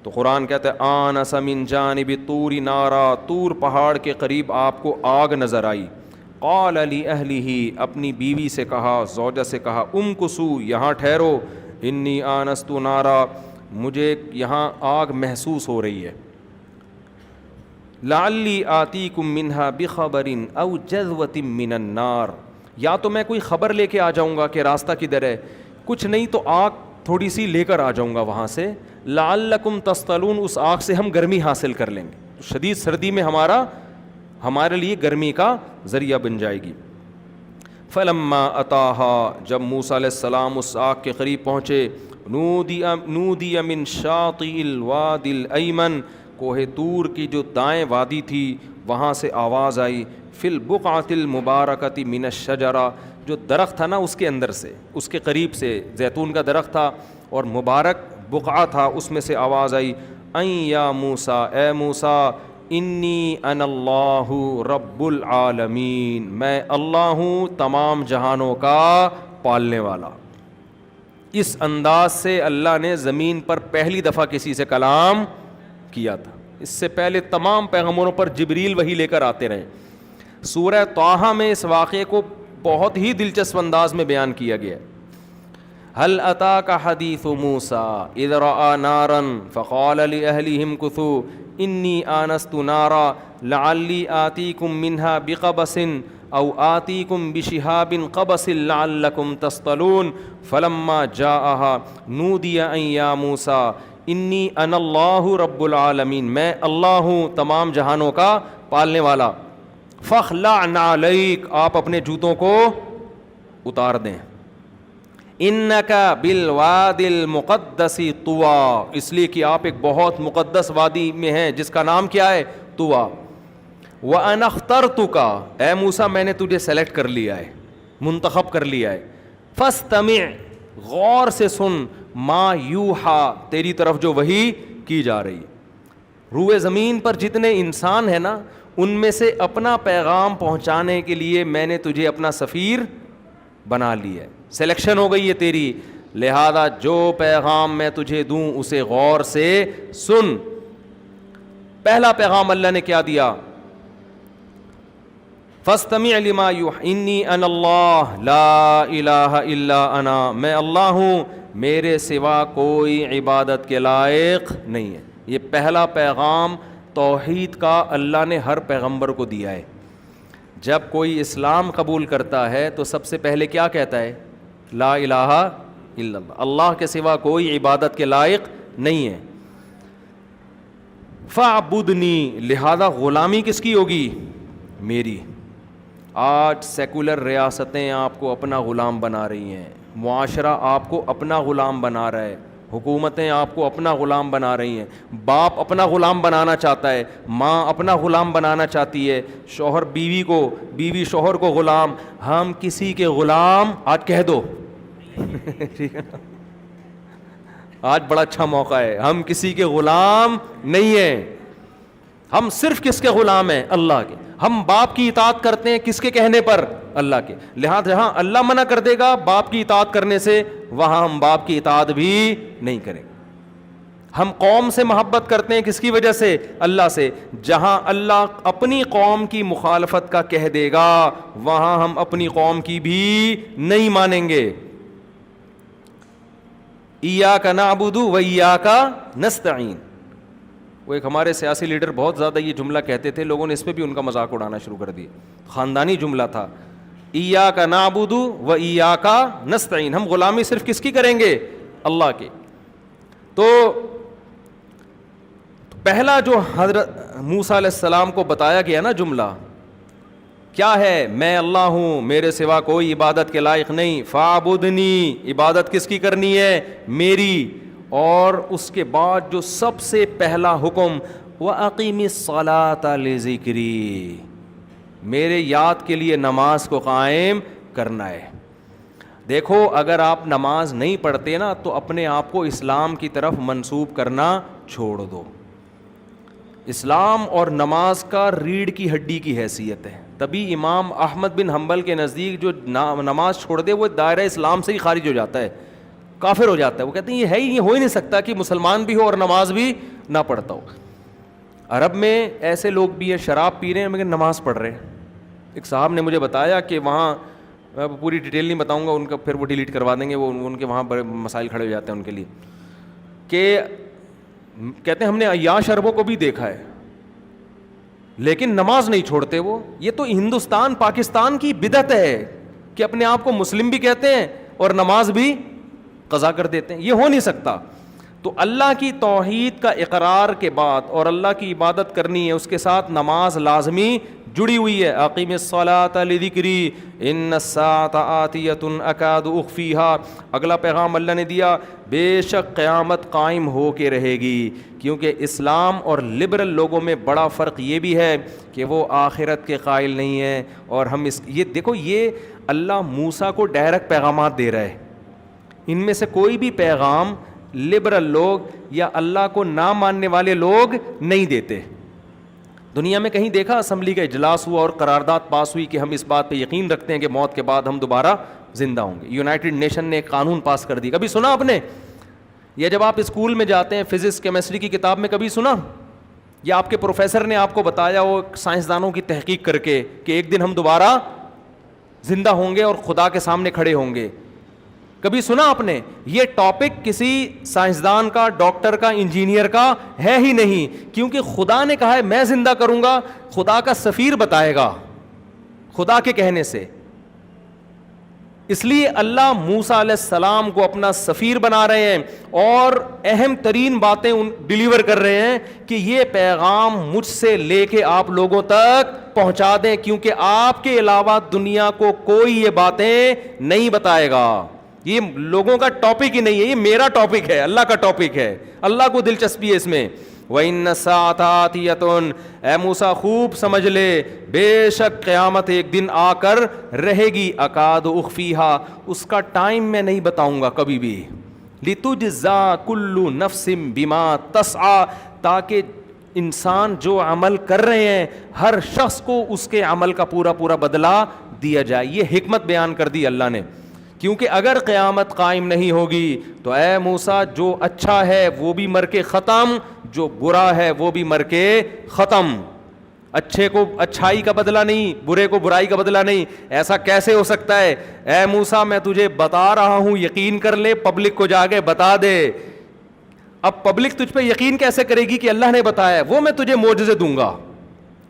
تو قرآن کہتا ہے آنس من جانب طور نارا، طور پہاڑ کے قریب آپ کو آگ نظر آئی. قال لأہلہ، اپنی بیوی سے کہا، زوجہ سے کہا، امکثوا، یہاں ٹھہرو، انی آنست نارا، مجھے یہاں آگ محسوس ہو رہی ہے. لعلی آتیکم منہا بخبر او جذوۃ من النار، یا تو میں کوئی خبر لے کے آ جاؤں گا کہ راستہ کدھر ہے، کچھ نہیں تو آگ تھوڑی سی لے کر آ جاؤں گا وہاں سے. لعلکم تصطلون، اس آگ سے ہم گرمی حاصل کر لیں گے، شدید سردی میں ہمارے لیے گرمی کا ذریعہ بن جائے گی. فلما اتاہا، جب موسیٰ علیہ السلام اس آگ کے قریب پہنچے، نودی من شاطئ الوادی الایمن، کوہ طور کی جو دائیں وادی تھی وہاں سے آواز آئی، فی البقعۃ المبارکۃ من الشجرہ، جو درخت تھا نا اس کے اندر سے، اس کے قریب سے زیتون کا درخت تھا اور مبارک بقعہ تھا، اس میں سے آواز آئی، ان یا موسیٰ، اے موسیٰ، انی انا اللہ رب العالمین، میں اللہ ہوں تمام جہانوں کا پالنے والا. اس انداز سے اللہ نے زمین پر پہلی دفعہ کسی سے کلام کیا تھا. اس سے پہلے تمام پیغمبروں پر جبریل وحی لے کر آتے رہے. سورہ طٰہٰ میں اس واقعے کو بہت ہی دلچسپ انداز میں بیان کیا گیا. هل اتاک حدیث موسیٰ اذ رأى نارا فقال لأہلہ امکثوا انی آنست نارا لعلی آتیکم منہا بقبس او آتیکم بشہاب قبس لعلکم تصطلون فلما جاءها نودی ان یا موسیٰ انی انا اللہ رب العالمین، میں اللہ ہوں تمام جہانوں کا پالنے والا. فاخلع نعلیک، آپ اپنے جوتوں کو اتار دیں. انک بالوادی المقدس طویٰ، اس لیے کہ آپ ایک بہت مقدس وادی میں ہیں جس کا نام کیا ہے؟ طویٰ. وَأَنَا اخْتَرْتُكَ، اے موسیٰ میں نے تجھے سلیکٹ کر لیا ہے، منتخب کر لیا ہے. فَاسْتَمِعْ، غور سے سن، ما یوحیٰ، تیری طرف جو وحی کی جا رہی. روئے زمین پر جتنے انسان ہیں نا، ان میں سے اپنا پیغام پہنچانے کے لیے میں نے تجھے اپنا سفیر بنا لیا ہے، سلیکشن ہو گئی ہے تیری. لہذا جو پیغام میں تجھے دوں اسے غور سے سن. پہلا پیغام اللہ نے کیا دیا؟ فاستمع لما یوحی انی انا اللہ لا الہ الا انا، میں اللہ ہوں میرے سوا کوئی عبادت کے لائق نہیں ہے. یہ پہلا پیغام توحید کا اللہ نے ہر پیغمبر کو دیا ہے. جب کوئی اسلام قبول کرتا ہے تو سب سے پہلے کیا کہتا ہے؟ لا الہ الا اللہ، اللہ کے سوا کوئی عبادت کے لائق نہیں ہے. فاعبدنی، لہذا غلامی کس کی ہوگی؟ میری. آج سیکولر ریاستیں آپ کو اپنا غلام بنا رہی ہیں، معاشرہ آپ کو اپنا غلام بنا رہا ہے، حکومتیں آپ کو اپنا غلام بنا رہی ہیں، باپ اپنا غلام بنانا چاہتا ہے، ماں اپنا غلام بنانا چاہتی ہے، شوہر بیوی کو، بیوی شوہر کو غلام. ہم کسی کے غلام آج کہہ دو ٹھیک ہے نا، آج بڑا اچھا موقع ہے، ہم کسی کے غلام نہیں ہیں. ہم صرف کس کے غلام ہیں؟ اللہ کے. ہم باپ کی اطاعت کرتے ہیں کس کے کہنے پر؟ اللہ کے. لہٰذا جہاں اللہ منع کر دے گا باپ کی اطاعت کرنے سے، وہاں ہم باپ کی اطاعت بھی نہیں کریں. ہم قوم سے محبت کرتے ہیں کس کی وجہ سے؟ اللہ سے. جہاں اللہ اپنی قوم کی مخالفت کا کہہ دے گا وہاں ہم اپنی قوم کی بھی نہیں مانیں گے. ایاک نعبد و ایاک نستعین. وہ ایک ہمارے سیاسی لیڈر بہت زیادہ یہ جملہ کہتے تھے، لوگوں نے اس پہ بھی ان کا مذاق اڑانا شروع کر دیا. خاندانی جملہ تھا، ایاک نعبد و ایاک نستعین، ہم غلامی صرف کس کی کریں گے؟ اللہ کے. تو پہلا جو حضرت موسیٰ علیہ السلام کو بتایا گیا نا جملہ کیا ہے؟ میں اللہ ہوں میرے سوا کوئی عبادت کے لائق نہیں. فاعبدنی، عبادت کس کی کرنی ہے؟ میری. اور اس کے بعد جو سب سے پہلا حکم، وَأَقِمِ الصَّلَاةَ لِذِكْرِي، میرے یاد کے لیے نماز کو قائم کرنا ہے. دیکھو اگر آپ نماز نہیں پڑھتے نا تو اپنے آپ کو اسلام کی طرف منسوب کرنا چھوڑ دو. اسلام اور نماز کا ریڑھ کی ہڈی کی حیثیت ہے. تبھی امام احمد بن حنبل کے نزدیک جو نماز چھوڑ دے وہ دائرہ اسلام سے ہی خارج ہو جاتا ہے، کافر ہو جاتا ہے. وہ کہتے ہیں یہ ہے ہی، یہ ہو ہی نہیں سکتا کہ مسلمان بھی ہو اور نماز بھی نہ پڑھتا ہو. عرب میں ایسے لوگ بھی ہیں شراب پی رہے ہیں مگر نماز پڑھ رہے ہیں. ایک صاحب نے مجھے بتایا کہ وہاں, میں پوری ڈیٹیل نہیں بتاؤں گا ان کا, پھر وہ ڈیلیٹ کروا دیں گے, وہ ان کے وہاں بڑے مسائل کھڑے ہو جاتے ہیں ان کے لیے, کہ کہتے ہیں ہم نے عیاش عربوں کو بھی دیکھا ہے لیکن نماز نہیں چھوڑتے وہ. یہ تو ہندوستان پاکستان کی بدعت ہے کہ اپنے آپ کو مسلم بھی کہتے ہیں اور نماز بھی قضا کر دیتے ہیں. یہ ہو نہیں سکتا. تو اللہ کی توحید کا اقرار کے بعد اور اللہ کی عبادت کرنی ہے, اس کے ساتھ نماز لازمی جڑی ہوئی ہے. اقیم الصلاۃ لذکری ان الساعۃ آتیۃ اکاد اخفیھا. اگلا پیغام اللہ نے دیا, بے شک قیامت قائم ہو کے رہے گی. کیونکہ اسلام اور لبرل لوگوں میں بڑا فرق یہ بھی ہے کہ وہ آخرت کے قائل نہیں ہیں, اور ہم یہ دیکھو, یہ اللہ موسیٰ کو ڈائریکٹ پیغامات دے رہا ہے. ان میں سے کوئی بھی پیغام لبرل لوگ یا اللہ کو نہ ماننے والے لوگ نہیں دیتے. دنیا میں کہیں دیکھا اسمبلی کا اجلاس ہوا اور قرارداد پاس ہوئی کہ ہم اس بات پہ یقین رکھتے ہیں کہ موت کے بعد ہم دوبارہ زندہ ہوں گے. یونائٹڈ نیشن نے ایک قانون پاس کر دی, کبھی سنا آپ نے؟ یا جب آپ اسکول میں جاتے ہیں فزکس کیمسٹری کی کتاب میں کبھی سنا, یا آپ کے پروفیسر نے آپ کو بتایا وہ سائنسدانوں کی تحقیق کر کے کہ ایک دن ہم دوبارہ زندہ ہوں گے اور خدا کے سامنے کھڑے ہوں گے؟ کبھی سنا آپ نے؟ یہ ٹاپک کسی سائنسدان کا, ڈاکٹر کا, انجینئر کا ہے ہی نہیں, کیونکہ خدا نے کہا ہے میں زندہ کروں گا. خدا کا سفیر بتائے گا خدا کے کہنے سے. اس لیے اللہ موسیٰ علیہ السلام کو اپنا سفیر بنا رہے ہیں اور اہم ترین باتیں ڈیلیور کر رہے ہیں کہ یہ پیغام مجھ سے لے کے آپ لوگوں تک پہنچا دیں, کیونکہ آپ کے علاوہ دنیا کو کوئی یہ باتیں نہیں بتائے گا. یہ لوگوں کا ٹاپک ہی نہیں ہے, یہ میرا ٹاپک ہے, اللہ کا ٹاپک ہے. اللہ کو دلچسپی ہے اس میں. وَإِنَّ السَّاعَةَ آتِيَةٌ, اے موسیٰ خوب سمجھ لے, بے شک قیامت ایک دن آ کر رہے گی. اکاد اخفیھا, اس کا ٹائم میں نہیں بتاؤں گا کبھی بھی. لِتُجْزَا كُلُّ نَفْسٍ بِمَا تَسْعَىٰ, تاکہ انسان جو عمل کر رہے ہیں ہر شخص کو اس کے عمل کا پورا پورا بدلہ دیا جائے. یہ حکمت بیان کر دی اللہ نے, کیونکہ اگر قیامت قائم نہیں ہوگی تو اے موسیٰ جو اچھا ہے وہ بھی مر کے ختم, جو برا ہے وہ بھی مر کے ختم. اچھے کو اچھائی کا بدلہ نہیں, برے کو برائی کا بدلہ نہیں. ایسا کیسے ہو سکتا ہے؟ اے موسیٰ میں تجھے بتا رہا ہوں, یقین کر لے, پبلک کو جا کے بتا دے. اب پبلک تجھ پہ یقین کیسے کرے گی کہ اللہ نے بتایا؟ وہ میں تجھے معجزے دوں گا,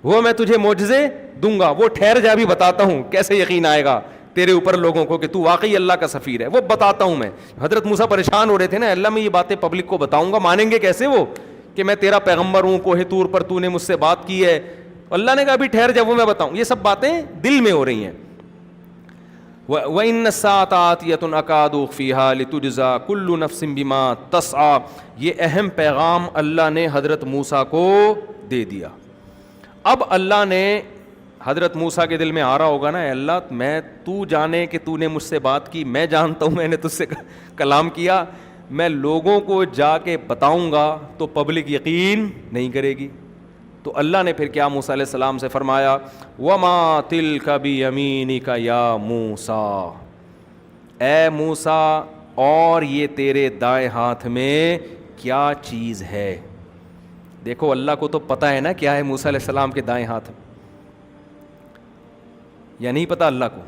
وہ میں تجھے معجزے دوں گا. وہ ٹھہر جا بھی بتاتا ہوں کیسے یقین آئے گا تیرے اوپر لوگوں کو کہ تو واقعی اللہ کا سفیر ہے. وہ بتاتا ہوں میں. حضرت موسیٰ پریشان ہو رہے تھے نا, اللہ میں یہ باتیں پبلک کو بتاؤں گا, مانیں گے کیسے وہ کہ میں تیرا پیغمبر ہوں, کوہ طور پر تو نے مجھ سے بات کی ہے. اللہ نے کہا ابھی ٹھہر جا, وہ میں بتاؤں. یہ سب باتیں دل میں ہو رہی ہیں. وَإِنَّ السَّاعَةَ آتِيَةٌ أَكَادُ أُخْفِيهَا لِتُجْزَىٰ كُلُّ نَفْسٍ بِمَا تَسْعَىٰ. یہ اہم پیغام اللہ نے حضرت موسیٰ کو دے دیا. اب اللہ نے حضرت موسیٰ کے دل میں آ رہا ہوگا نا, اے اللہ میں تو جانے کہ تو نے مجھ سے بات کی, میں جانتا ہوں میں نے تجھ سے کلام کیا, میں لوگوں کو جا کے بتاؤں گا تو پبلک یقین نہیں کرے گی. تو اللہ نے پھر کیا موسیٰ علیہ السلام سے فرمایا, وَمَا تِلْكَ بِيَمِينِكَ يَا مُوسَىٰ, اے موسیٰ اور یہ تیرے دائیں ہاتھ میں کیا چیز ہے. دیکھو اللہ کو تو پتہ ہے نا کیا ہے موسیٰ علیہ السلام کے دائیں ہاتھ میں, یا نہیں پتہ اللہ کو؟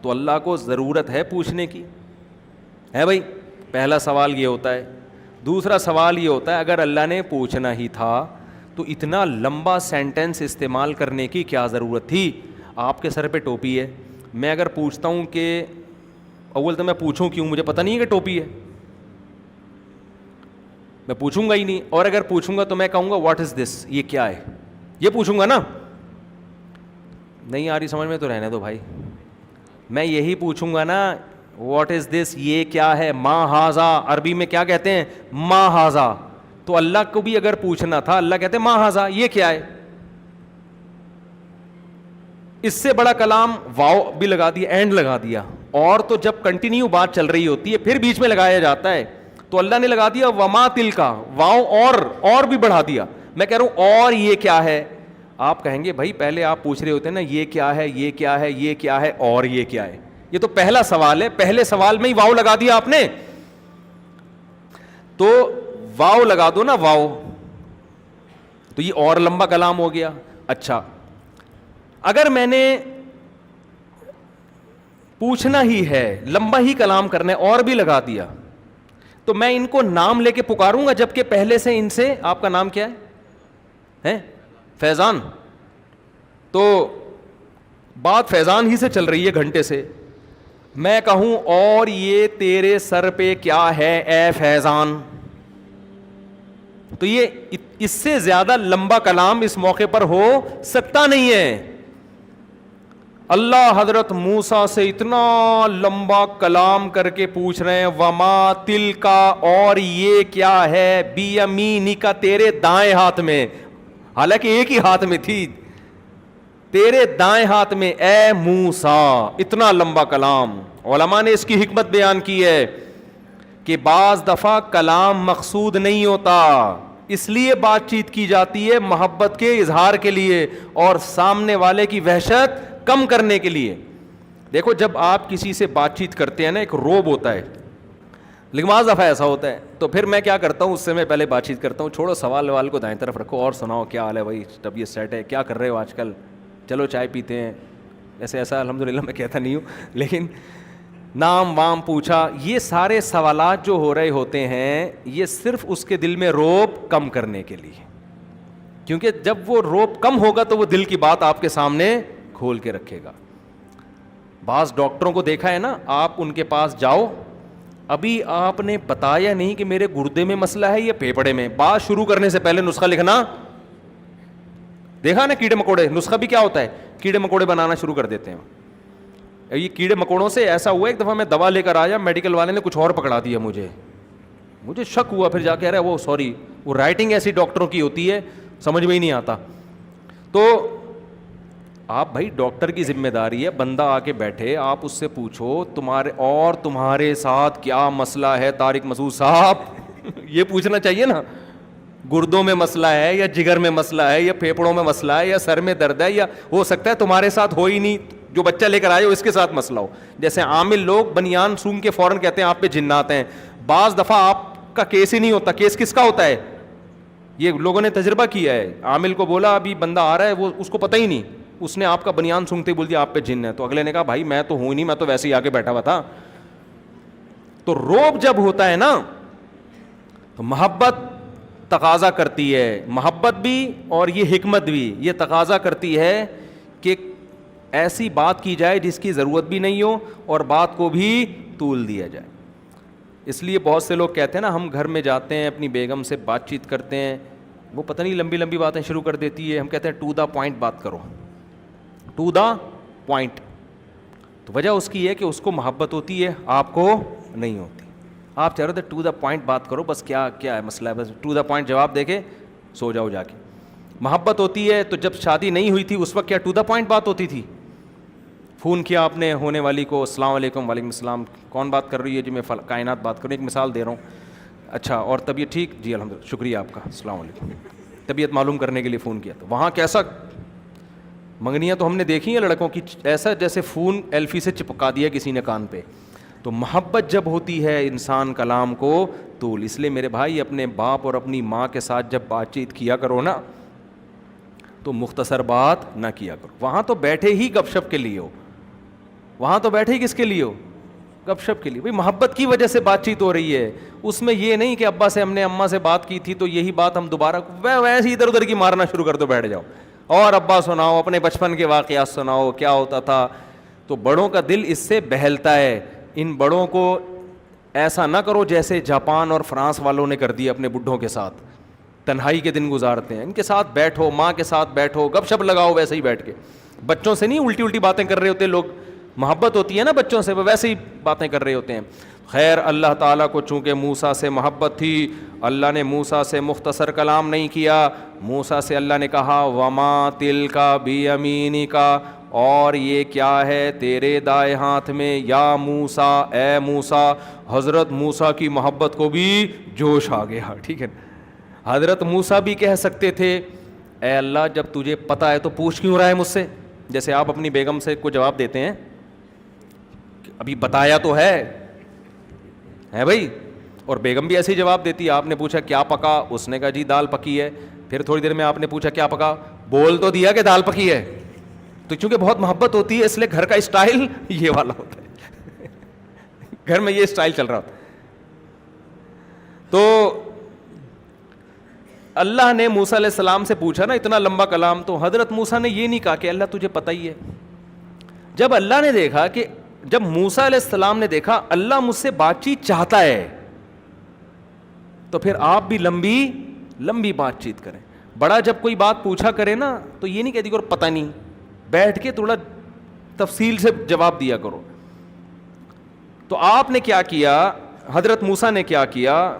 تو اللہ کو ضرورت ہے پوچھنے کی ہے بھائی. پہلا سوال یہ ہوتا ہے. دوسرا سوال یہ ہوتا ہے اگر اللہ نے پوچھنا ہی تھا تو اتنا لمبا سینٹنس استعمال کرنے کی کیا ضرورت تھی؟ آپ کے سر پہ ٹوپی ہے, میں اگر پوچھتا ہوں کہ اول تو میں پوچھوں کیوں, مجھے پتہ نہیں ہے کہ ٹوپی ہے, میں پوچھوں گا ہی نہیں. اور اگر پوچھوں گا تو میں کہوں گا واٹ از دس, یہ کیا ہے, یہ پوچھوں گا نا. نہیں آ رہی سمجھ میں تو رہنے دو بھائی, میں یہی پوچھوں گا نا واٹ از دس, یہ کیا ہے. ما ہاذا عربی میں کیا کہتے ہیں؟ ما ہاذا. تو اللہ کو بھی اگر پوچھنا تھا, اللہ کہتے ہیں ما ہاذا, یہ کیا ہے. اس سے بڑا کلام واو بھی لگا دیا, اینڈ لگا دیا. اور تو جب کنٹینیو بات چل رہی ہوتی ہے پھر بیچ میں لگایا جاتا ہے, تو اللہ نے لگا دیا وما تل کا, واو اور بھی بڑھا دیا. میں کہہ رہا ہوں اور یہ کیا ہے. آپ کہیں گے بھائی پہلے آپ پوچھ رہے ہوتے ہیں نا یہ کیا ہے, یہ کیا ہے, یہ کیا ہے, اور یہ کیا ہے. یہ تو پہلا سوال ہے, پہلے سوال میں ہی واو لگا دیا آپ نے. تو واو لگا دو نا, واو تو یہ اور لمبا کلام ہو گیا. اچھا اگر میں نے پوچھنا ہی ہے, لمبا ہی کلام کرنا ہے, اور بھی لگا دیا, تو میں ان کو نام لے کے پکاروں گا, جبکہ پہلے سے ان سے, آپ کا نام کیا ہے؟ فیضان. تو بات فیضان ہی سے چل رہی ہے گھنٹے سے. میں کہوں اور یہ تیرے سر پہ کیا ہے اے فیضان, تو یہ اس سے زیادہ لمبا کلام اس موقع پر ہو سکتا نہیں ہے. اللہ حضرت موسیٰ سے اتنا لمبا کلام کر کے پوچھ رہے ہیں, وما تل کا, اور یہ کیا ہے, بیمینک, تیرے دائیں ہاتھ میں, حالانکہ ایک ہی ہاتھ میں تھی, تیرے دائیں ہاتھ میں اے موسیٰ. اتنا لمبا کلام. علماء نے اس کی حکمت بیان کی ہے کہ بعض دفعہ کلام مقصود نہیں ہوتا, اس لیے بات چیت کی جاتی ہے محبت کے اظہار کے لیے اور سامنے والے کی وحشت کم کرنے کے لیے. دیکھو جب آپ کسی سے بات چیت کرتے ہیں نا, ایک روب ہوتا ہے, لیکن بعض دفعہ ایسا ہوتا ہے, تو پھر میں کیا کرتا ہوں, اس سے میں پہلے بات چیت کرتا ہوں, چھوڑو سوال وال کو دائیں طرف رکھو, اور سناؤ کیا حال ہے بھائی, طبیعت سیٹ ہے, کیا کر رہے ہو آج کل, چلو چائے پیتے ہیں. ایسا الحمدللہ میں کہتا نہیں ہوں, لیکن نام وام پوچھا, یہ سارے سوالات جو ہو رہے ہوتے ہیں یہ صرف اس کے دل میں روب کم کرنے کے لیے, کیونکہ جب وہ روب کم ہوگا تو وہ دل کی بات آپ کے سامنے کھول کے رکھے گا. بعض ڈاکٹروں کو دیکھا ہے نا, آپ ان کے پاس جاؤ, ابھی آپ نے بتایا نہیں کہ میرے گردے میں مسئلہ ہے یا پھیپڑے میں, بات شروع کرنے سے پہلے نسخہ لکھنا, دیکھا نا کیڑے مکوڑے, نسخہ بھی کیا ہوتا ہے, کیڑے مکوڑے بنانا شروع کر دیتے ہیں. یہ کیڑے مکوڑوں سے ایسا ہوا, ایک دفعہ میں دوا لے کر آیا, میڈیکل والے نے کچھ اور پکڑا دیا, مجھے شک ہوا, پھر جا کے وہ سوری, وہ رائٹنگ ایسی ڈاکٹروں کی ہوتی ہے سمجھ میں ہی نہیں آتا. تو آپ بھائی ڈاکٹر کی ذمہ داری ہے, بندہ آ کے بیٹھے, آپ اس سے پوچھو تمہارے ساتھ کیا مسئلہ ہے طارق مسعود صاحب, یہ پوچھنا چاہیے نا. گردوں میں مسئلہ ہے یا جگر میں مسئلہ ہے یا پھیپڑوں میں مسئلہ ہے یا سر میں درد ہے, یا ہو سکتا ہے تمہارے ساتھ ہو ہی نہیں, جو بچہ لے کر آئے ہو اس کے ساتھ مسئلہ ہو. جیسے عامل لوگ بنیان سونگ کے فوراً کہتے ہیں آپ پہ جنات ہیں, بعض دفعہ آپ کا کیس ہی نہیں ہوتا, کیس کس کا ہوتا ہے, یہ لوگوں نے تجربہ کیا ہے. عامل کو بولا ابھی بندہ آ رہا ہے, وہ اس کو پتہ ہی نہیں, اس نے آپ کا بنیان سونگتے بول دیا آپ پہ جن ہے, تو اگلے نے کہا بھائی میں تو ہوں نہیں, میں تو ویسے ہی آ کے بیٹھا ہوا تھا. تو روب جب ہوتا ہے نا تو محبت تقاضا کرتی ہے, محبت بھی اور یہ حکمت بھی یہ تقاضا کرتی ہے کہ ایسی بات کی جائے جس کی ضرورت بھی نہیں ہو اور بات کو بھی طول دیا جائے. اس لیے بہت سے لوگ کہتے ہیں نا, ہم گھر میں جاتے ہیں اپنی بیگم سے بات چیت کرتے ہیں, وہ پتہ نہیں لمبی لمبی باتیں شروع کر دیتی ہے, ہم کہتے ہیں ٹو دا پوائنٹ بات کرو, ٹو دا پوائنٹ. تو وجہ اس کی ہے کہ اس کو محبت ہوتی ہے, آپ کو نہیں ہوتی. آپ چاہ رہے تھے ٹو دا پوائنٹ بات کرو, بس کیا ہے مسئلہ ہے, بس ٹو دا پوائنٹ جواب دے کے سو جاؤ جا کے. محبت ہوتی ہے تو جب شادی نہیں ہوئی تھی اس وقت کیا ٹو دا پوائنٹ بات ہوتی تھی, فون کیا آپ نے ہونے والی کو, السلام علیکم, وعلیکم السلام, کون بات کر رہی ہے, جی میں کائنات بات کر رہی ہوں, ایک مثال دے رہا ہوں, اچھا اور طبیعت ٹھیک, جی الحمدللہ, شکریہ آپ کا, السلام علیکم, طبیعت معلوم کرنے کے لیے فون کیا. تو وہاں کیسا منگنیاں تو ہم نے دیکھی ہیں لڑکوں کی, ایسا جیسے فون ایلفی سے چپکا دیا کسی نے کان پہ. تو محبت جب ہوتی ہے انسان کلام کو طول. اس لیے میرے بھائی اپنے باپ اور اپنی ماں کے ساتھ جب بات چیت کیا کرو نا تو مختصر بات نہ کیا کرو. وہاں تو بیٹھے ہی گپ شپ کے لیے ہو, وہاں تو بیٹھے ہی کس کے لیے ہو, گپ شپ کے لیے. بھائی محبت کی وجہ سے بات چیت ہو رہی ہے, اس میں یہ نہیں کہ ابا سے ہم نے اماں سے بات کی تھی تو یہی بات ہم دوبارہ ویسے ہی ادھر ادھر کی مارنا شروع کر دو, بیٹھ جاؤ اور ابا سناؤ, اپنے بچپن کے واقعات سناؤ, کیا ہوتا تھا. تو بڑوں کا دل اس سے بہلتا ہے. ان بڑوں کو ایسا نہ کرو جیسے جاپان اور فرانس والوں نے کر دیا اپنے بڈھوں کے ساتھ, تنہائی کے دن گزارتے ہیں. ان کے ساتھ بیٹھو, ماں کے ساتھ بیٹھو, گپ شپ لگاؤ ویسے ہی بیٹھ کے. بچوں سے نہیں الٹی الٹی باتیں کر رہے ہوتے لوگ, محبت ہوتی ہے نا بچوں سے, وہ ویسے ہی باتیں کر رہے ہوتے ہیں. خیر اللہ تعالیٰ کو چونکہ موسیٰ سے محبت تھی, اللہ نے موسیٰ سے مختصر کلام نہیں کیا. موسیٰ سے اللہ نے کہا وما تلکا بیمینکا, اور یہ کیا ہے تیرے دائیں ہاتھ میں, یا موسیٰ, اے موسیٰ. حضرت موسیٰ کی محبت کو بھی جوش آ گیا, ٹھیک ہے. حضرت موسیٰ بھی کہہ سکتے تھے اے اللہ جب تجھے پتہ ہے تو پوچھ کیوں رہا ہے مجھ سے, جیسے آپ اپنی بیگم سے کو جواب دیتے ہیں ابھی بتایا تو ہے بھائی, اور بیگم بھی ایسے ہی جواب دیتی ہے. آپ نے پوچھا کیا پکا, اس نے کہا جی دال پکی ہے. پھر تھوڑی دیر میں آپ نے پوچھا کیا پکا, بول تو دیا کہ دال پکی ہے. تو چونکہ بہت محبت ہوتی ہے اس لیے گھر کا اسٹائل یہ والا ہوتا ہے, گھر میں یہ اسٹائل چل رہا ہوتا ہے. تو اللہ نے موسیٰ علیہ السلام سے پوچھا نا اتنا لمبا کلام, تو حضرت موسیٰ نے یہ نہیں کہا کہ اللہ تجھے پتہ ہی ہے. جب اللہ نے دیکھا کہ جب موسیٰ علیہ السلام نے دیکھا اللہ مجھ سے بات چیت چاہتا ہے, تو پھر آپ بھی لمبی لمبی بات چیت کریں. بڑا جب کوئی بات پوچھا کرے نا تو یہ نہیں کہتی کرو پتہ نہیں, بیٹھ کے تھوڑا تفصیل سے جواب دیا کرو. تو آپ نے کیا کیا, حضرت موسیٰ نے کیا کیا,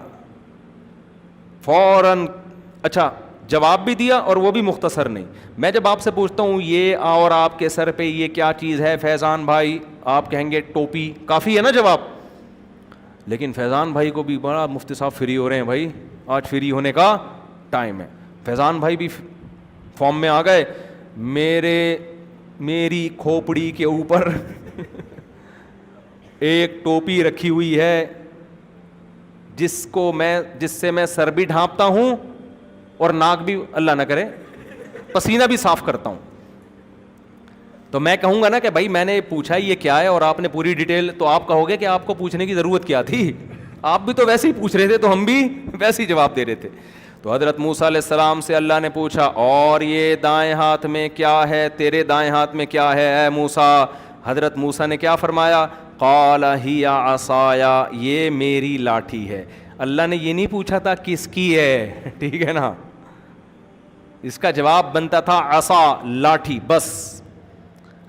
فوراً اچھا جواب بھی دیا اور وہ بھی مختصر نہیں. میں جب آپ سے پوچھتا ہوں یہ اور آپ کے سر پہ یہ کیا چیز ہے فیضان بھائی, آپ کہیں گے ٹوپی, کافی ہے نا جواب. لیکن فیضان بھائی کو بھی بڑا مفتی صاحب فری ہو رہے ہیں بھائی, آج فری ہونے کا ٹائم ہے. فیضان بھائی بھی فارم میں آ گئے, میری کھوپڑی کے اوپر ایک ٹوپی رکھی ہوئی ہے جس سے میں سر بھی ڈھانپتا ہوں اور ناک بھی اللہ نہ کرے پسینہ بھی صاف کرتا ہوں. تو میں کہوں گا نا کہ بھائی میں نے پوچھا یہ کیا ہے اور آپ نے پوری ڈیٹیل, تو آپ کہو گے کہ آپ کو پوچھنے کی ضرورت کیا تھی, آپ بھی تو ویسے ہی پوچھ رہے تھے تو ہم بھی ویسے ہی جواب دے رہے تھے. تو حضرت موسیٰ علیہ السلام سے اللہ نے پوچھا اور یہ دائیں ہاتھ میں کیا ہے, تیرے دائیں ہاتھ میں کیا ہے اے موسیٰ. حضرت موسیٰ نے کیا فرمایا, قال ہی عصایا, یہ میری لاٹھی ہے. اللہ نے یہ نہیں پوچھا تھا کس کی ہے, ٹھیک ہے نا, اس کا جواب بنتا تھا عصا, لاٹھی, بس.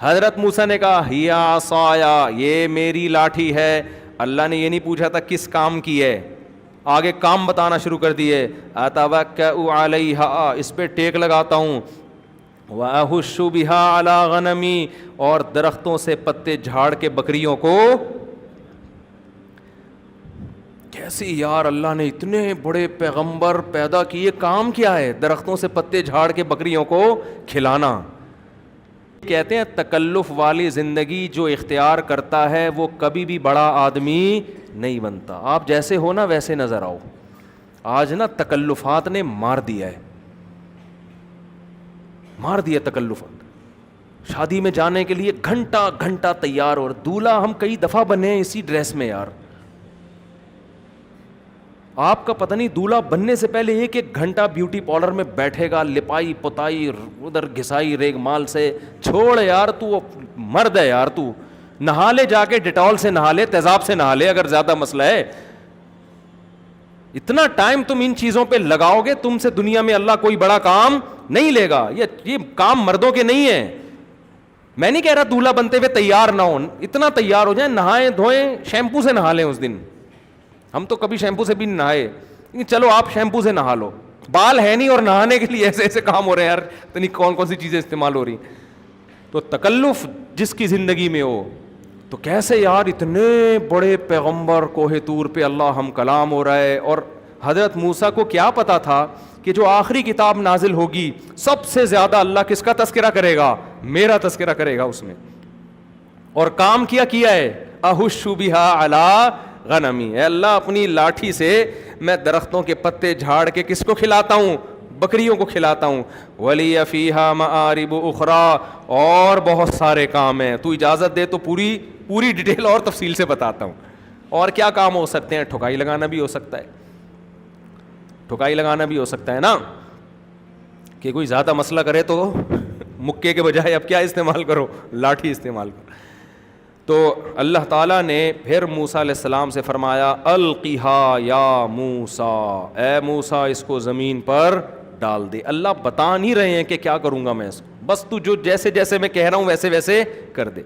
حضرت موسیٰ نے کہا ہی عصایا, یہ میری لاٹھی ہے. اللہ نے یہ نہیں پوچھا تھا کس کام کی ہے, آگے کام بتانا شروع کر دیے. اتوکئ علیہا, اس پہ ٹیک لگاتا ہوں. واہش بہا علی غنمی, اور درختوں سے پتے جھاڑ کے بکریوں کو. کیسے یار اللہ نے اتنے بڑے پیغمبر پیدا کیے, کام کیا ہے درختوں سے پتے جھاڑ کے بکریوں کو کھلانا. کہتے ہیں تکلف والی زندگی جو اختیار کرتا ہے وہ کبھی بھی بڑا آدمی نہیں بنتا. آپ جیسے ہو نا ویسے نظر آؤ. آج نا تکلفات نے مار دیا ہے, مار دیا تکلفات. شادی میں جانے کے لیے گھنٹہ گھنٹہ تیار, اور دولہا ہم کئی دفعہ بنے ہیں اسی ڈریس میں یار. آپ کا پتہ نہیں دولہا بننے سے پہلے ایک ایک گھنٹہ بیوٹی پارلر میں بیٹھے گا, لپائی پتائی ادھر گھسائی ریگ مال سے. چھوڑ یار, تو مرد ہے یار, تو نہا لے جا کے, ڈیٹول سے نہا لے, تیزاب سے نہا لے اگر زیادہ مسئلہ ہے. اتنا ٹائم تم ان چیزوں پہ لگاؤ گے, تم سے دنیا میں اللہ کوئی بڑا کام نہیں لے گا. یہ کام مردوں کے نہیں ہیں. میں نہیں کہہ رہا دولہا بنتے ہوئے تیار نہ ہو, اتنا تیار ہو جائیں, نہائیں دھوئیں, شیمپو سے نہا لیں اس دن. ہم تو کبھی شیمپو سے بھی نہیں نہائے, لیکن چلو آپ شیمپو سے نہا لو. بال ہے نہیں اور نہانے کے لیے ایسے ایسے کام ہو رہے ہیں یار, اتنی کون کون سی چیزیں استعمال ہو رہی. تو تکلف جس کی زندگی میں ہو, تو کیسے یار اتنے بڑے پیغمبر کوہ طور پہ اللہ ہم کلام ہو رہا ہے. اور حضرت موسیٰ کو کیا پتا تھا کہ جو آخری کتاب نازل ہوگی سب سے زیادہ اللہ کس کا تذکرہ کرے گا, میرا تذکرہ کرے گا اس میں. اور کام کیا ہے, احش بہا علی غنمی, اے اللہ اپنی لاٹھی سے میں درختوں کے پتے جھاڑ کے کس کو کھلاتا ہوں, بکریوں کو کھلاتا ہوں. ولی فیہا مآرب اخری, اور بہت سارے کام ہیں, تو اجازت دے تو پوری ڈیٹیل اور تفصیل سے بتاتا ہوں. اور کیا کام ہو سکتے ہیں, ٹھکائی لگانا بھی ہو سکتا ہے, ٹھکائی لگانا بھی ہو سکتا ہے نا, کہ کوئی زیادہ مسئلہ کرے تو مکے کے بجائے اب کیا استعمال کرو, لاٹھی استعمال کرو. تو اللہ تعالیٰ نے پھر موسیٰ علیہ السلام سے فرمایا القیہا یا موسیٰ, اے موسیٰ اس کو زمین پر ڈال دے. اللہ بتا نہیں رہے ہیں کہ کیا کروں گا میں اس کو, بس تو جو جیسے جیسے میں کہہ رہا ہوں ویسے ویسے کر دے.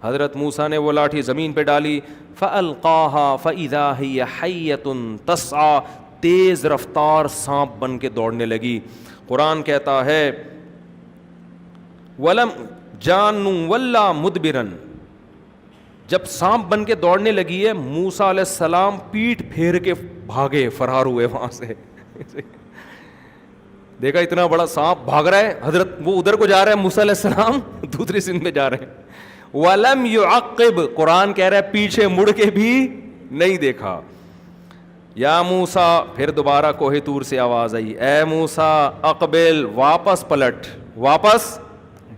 حضرت موسیٰ نے وہ لاٹھی زمین پہ ڈالی, فَأَلْقَاهَا فَإِذَا هِيَ حَيَّةٌ تَسْعَىٰ, تیز رفتار سانپ بن کے دوڑنے لگی. قرآن کہتا ہے وَلَمْ جَانٌ وَلَّا مُدْبِرًا, جب سانپ بن کے دوڑنے لگی ہے موسیٰ علیہ السلام پیٹھ پھیر کے بھاگے, فرار ہوئے وہاں سے. دیکھا اتنا بڑا سانپ بھاگ رہا ہے, حضرت وہ ادھر کو جا رہا ہے, موسیٰ علیہ السلام دوسری سمت میں جا رہے ہیں. وَلَمْ يُعَقِّبْ, قرآن کہہ رہا ہے پیچھے مڑ کے بھی نہیں دیکھا. یا موسیٰ، پھر دوبارہ کوہ طور سے آواز آئی، اے موسیٰ اقبل، واپس پلٹ، واپس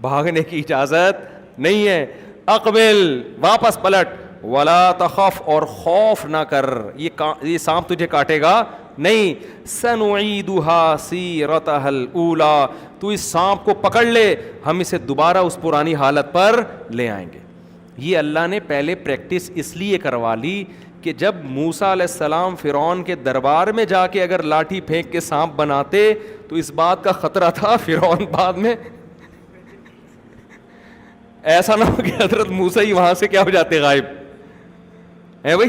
بھاگنے کی اجازت نہیں ہے، اقبل واپس پلٹ، ولا تخف، اور خوف نہ کر، یہ سانپ تجھے کاٹے گا نہیں، سنعیدها سیرتها الاولی، تو اس سانپ کو پکڑ لے، ہم اسے دوبارہ اس پرانی حالت پر لے آئیں گے۔ یہ اللہ نے پہلے پریکٹس اس لیے کروا لی کہ جب موسیٰ علیہ السلام فرعون کے دربار میں جا کے اگر لاٹھی پھینک کے سانپ بناتے تو اس بات کا خطرہ تھا فرعون بعد میں ایسا نہ ہو کہ حضرت موسیٰ ہی وہاں سے کیا ہو جاتے، غائب ہے بھائی۔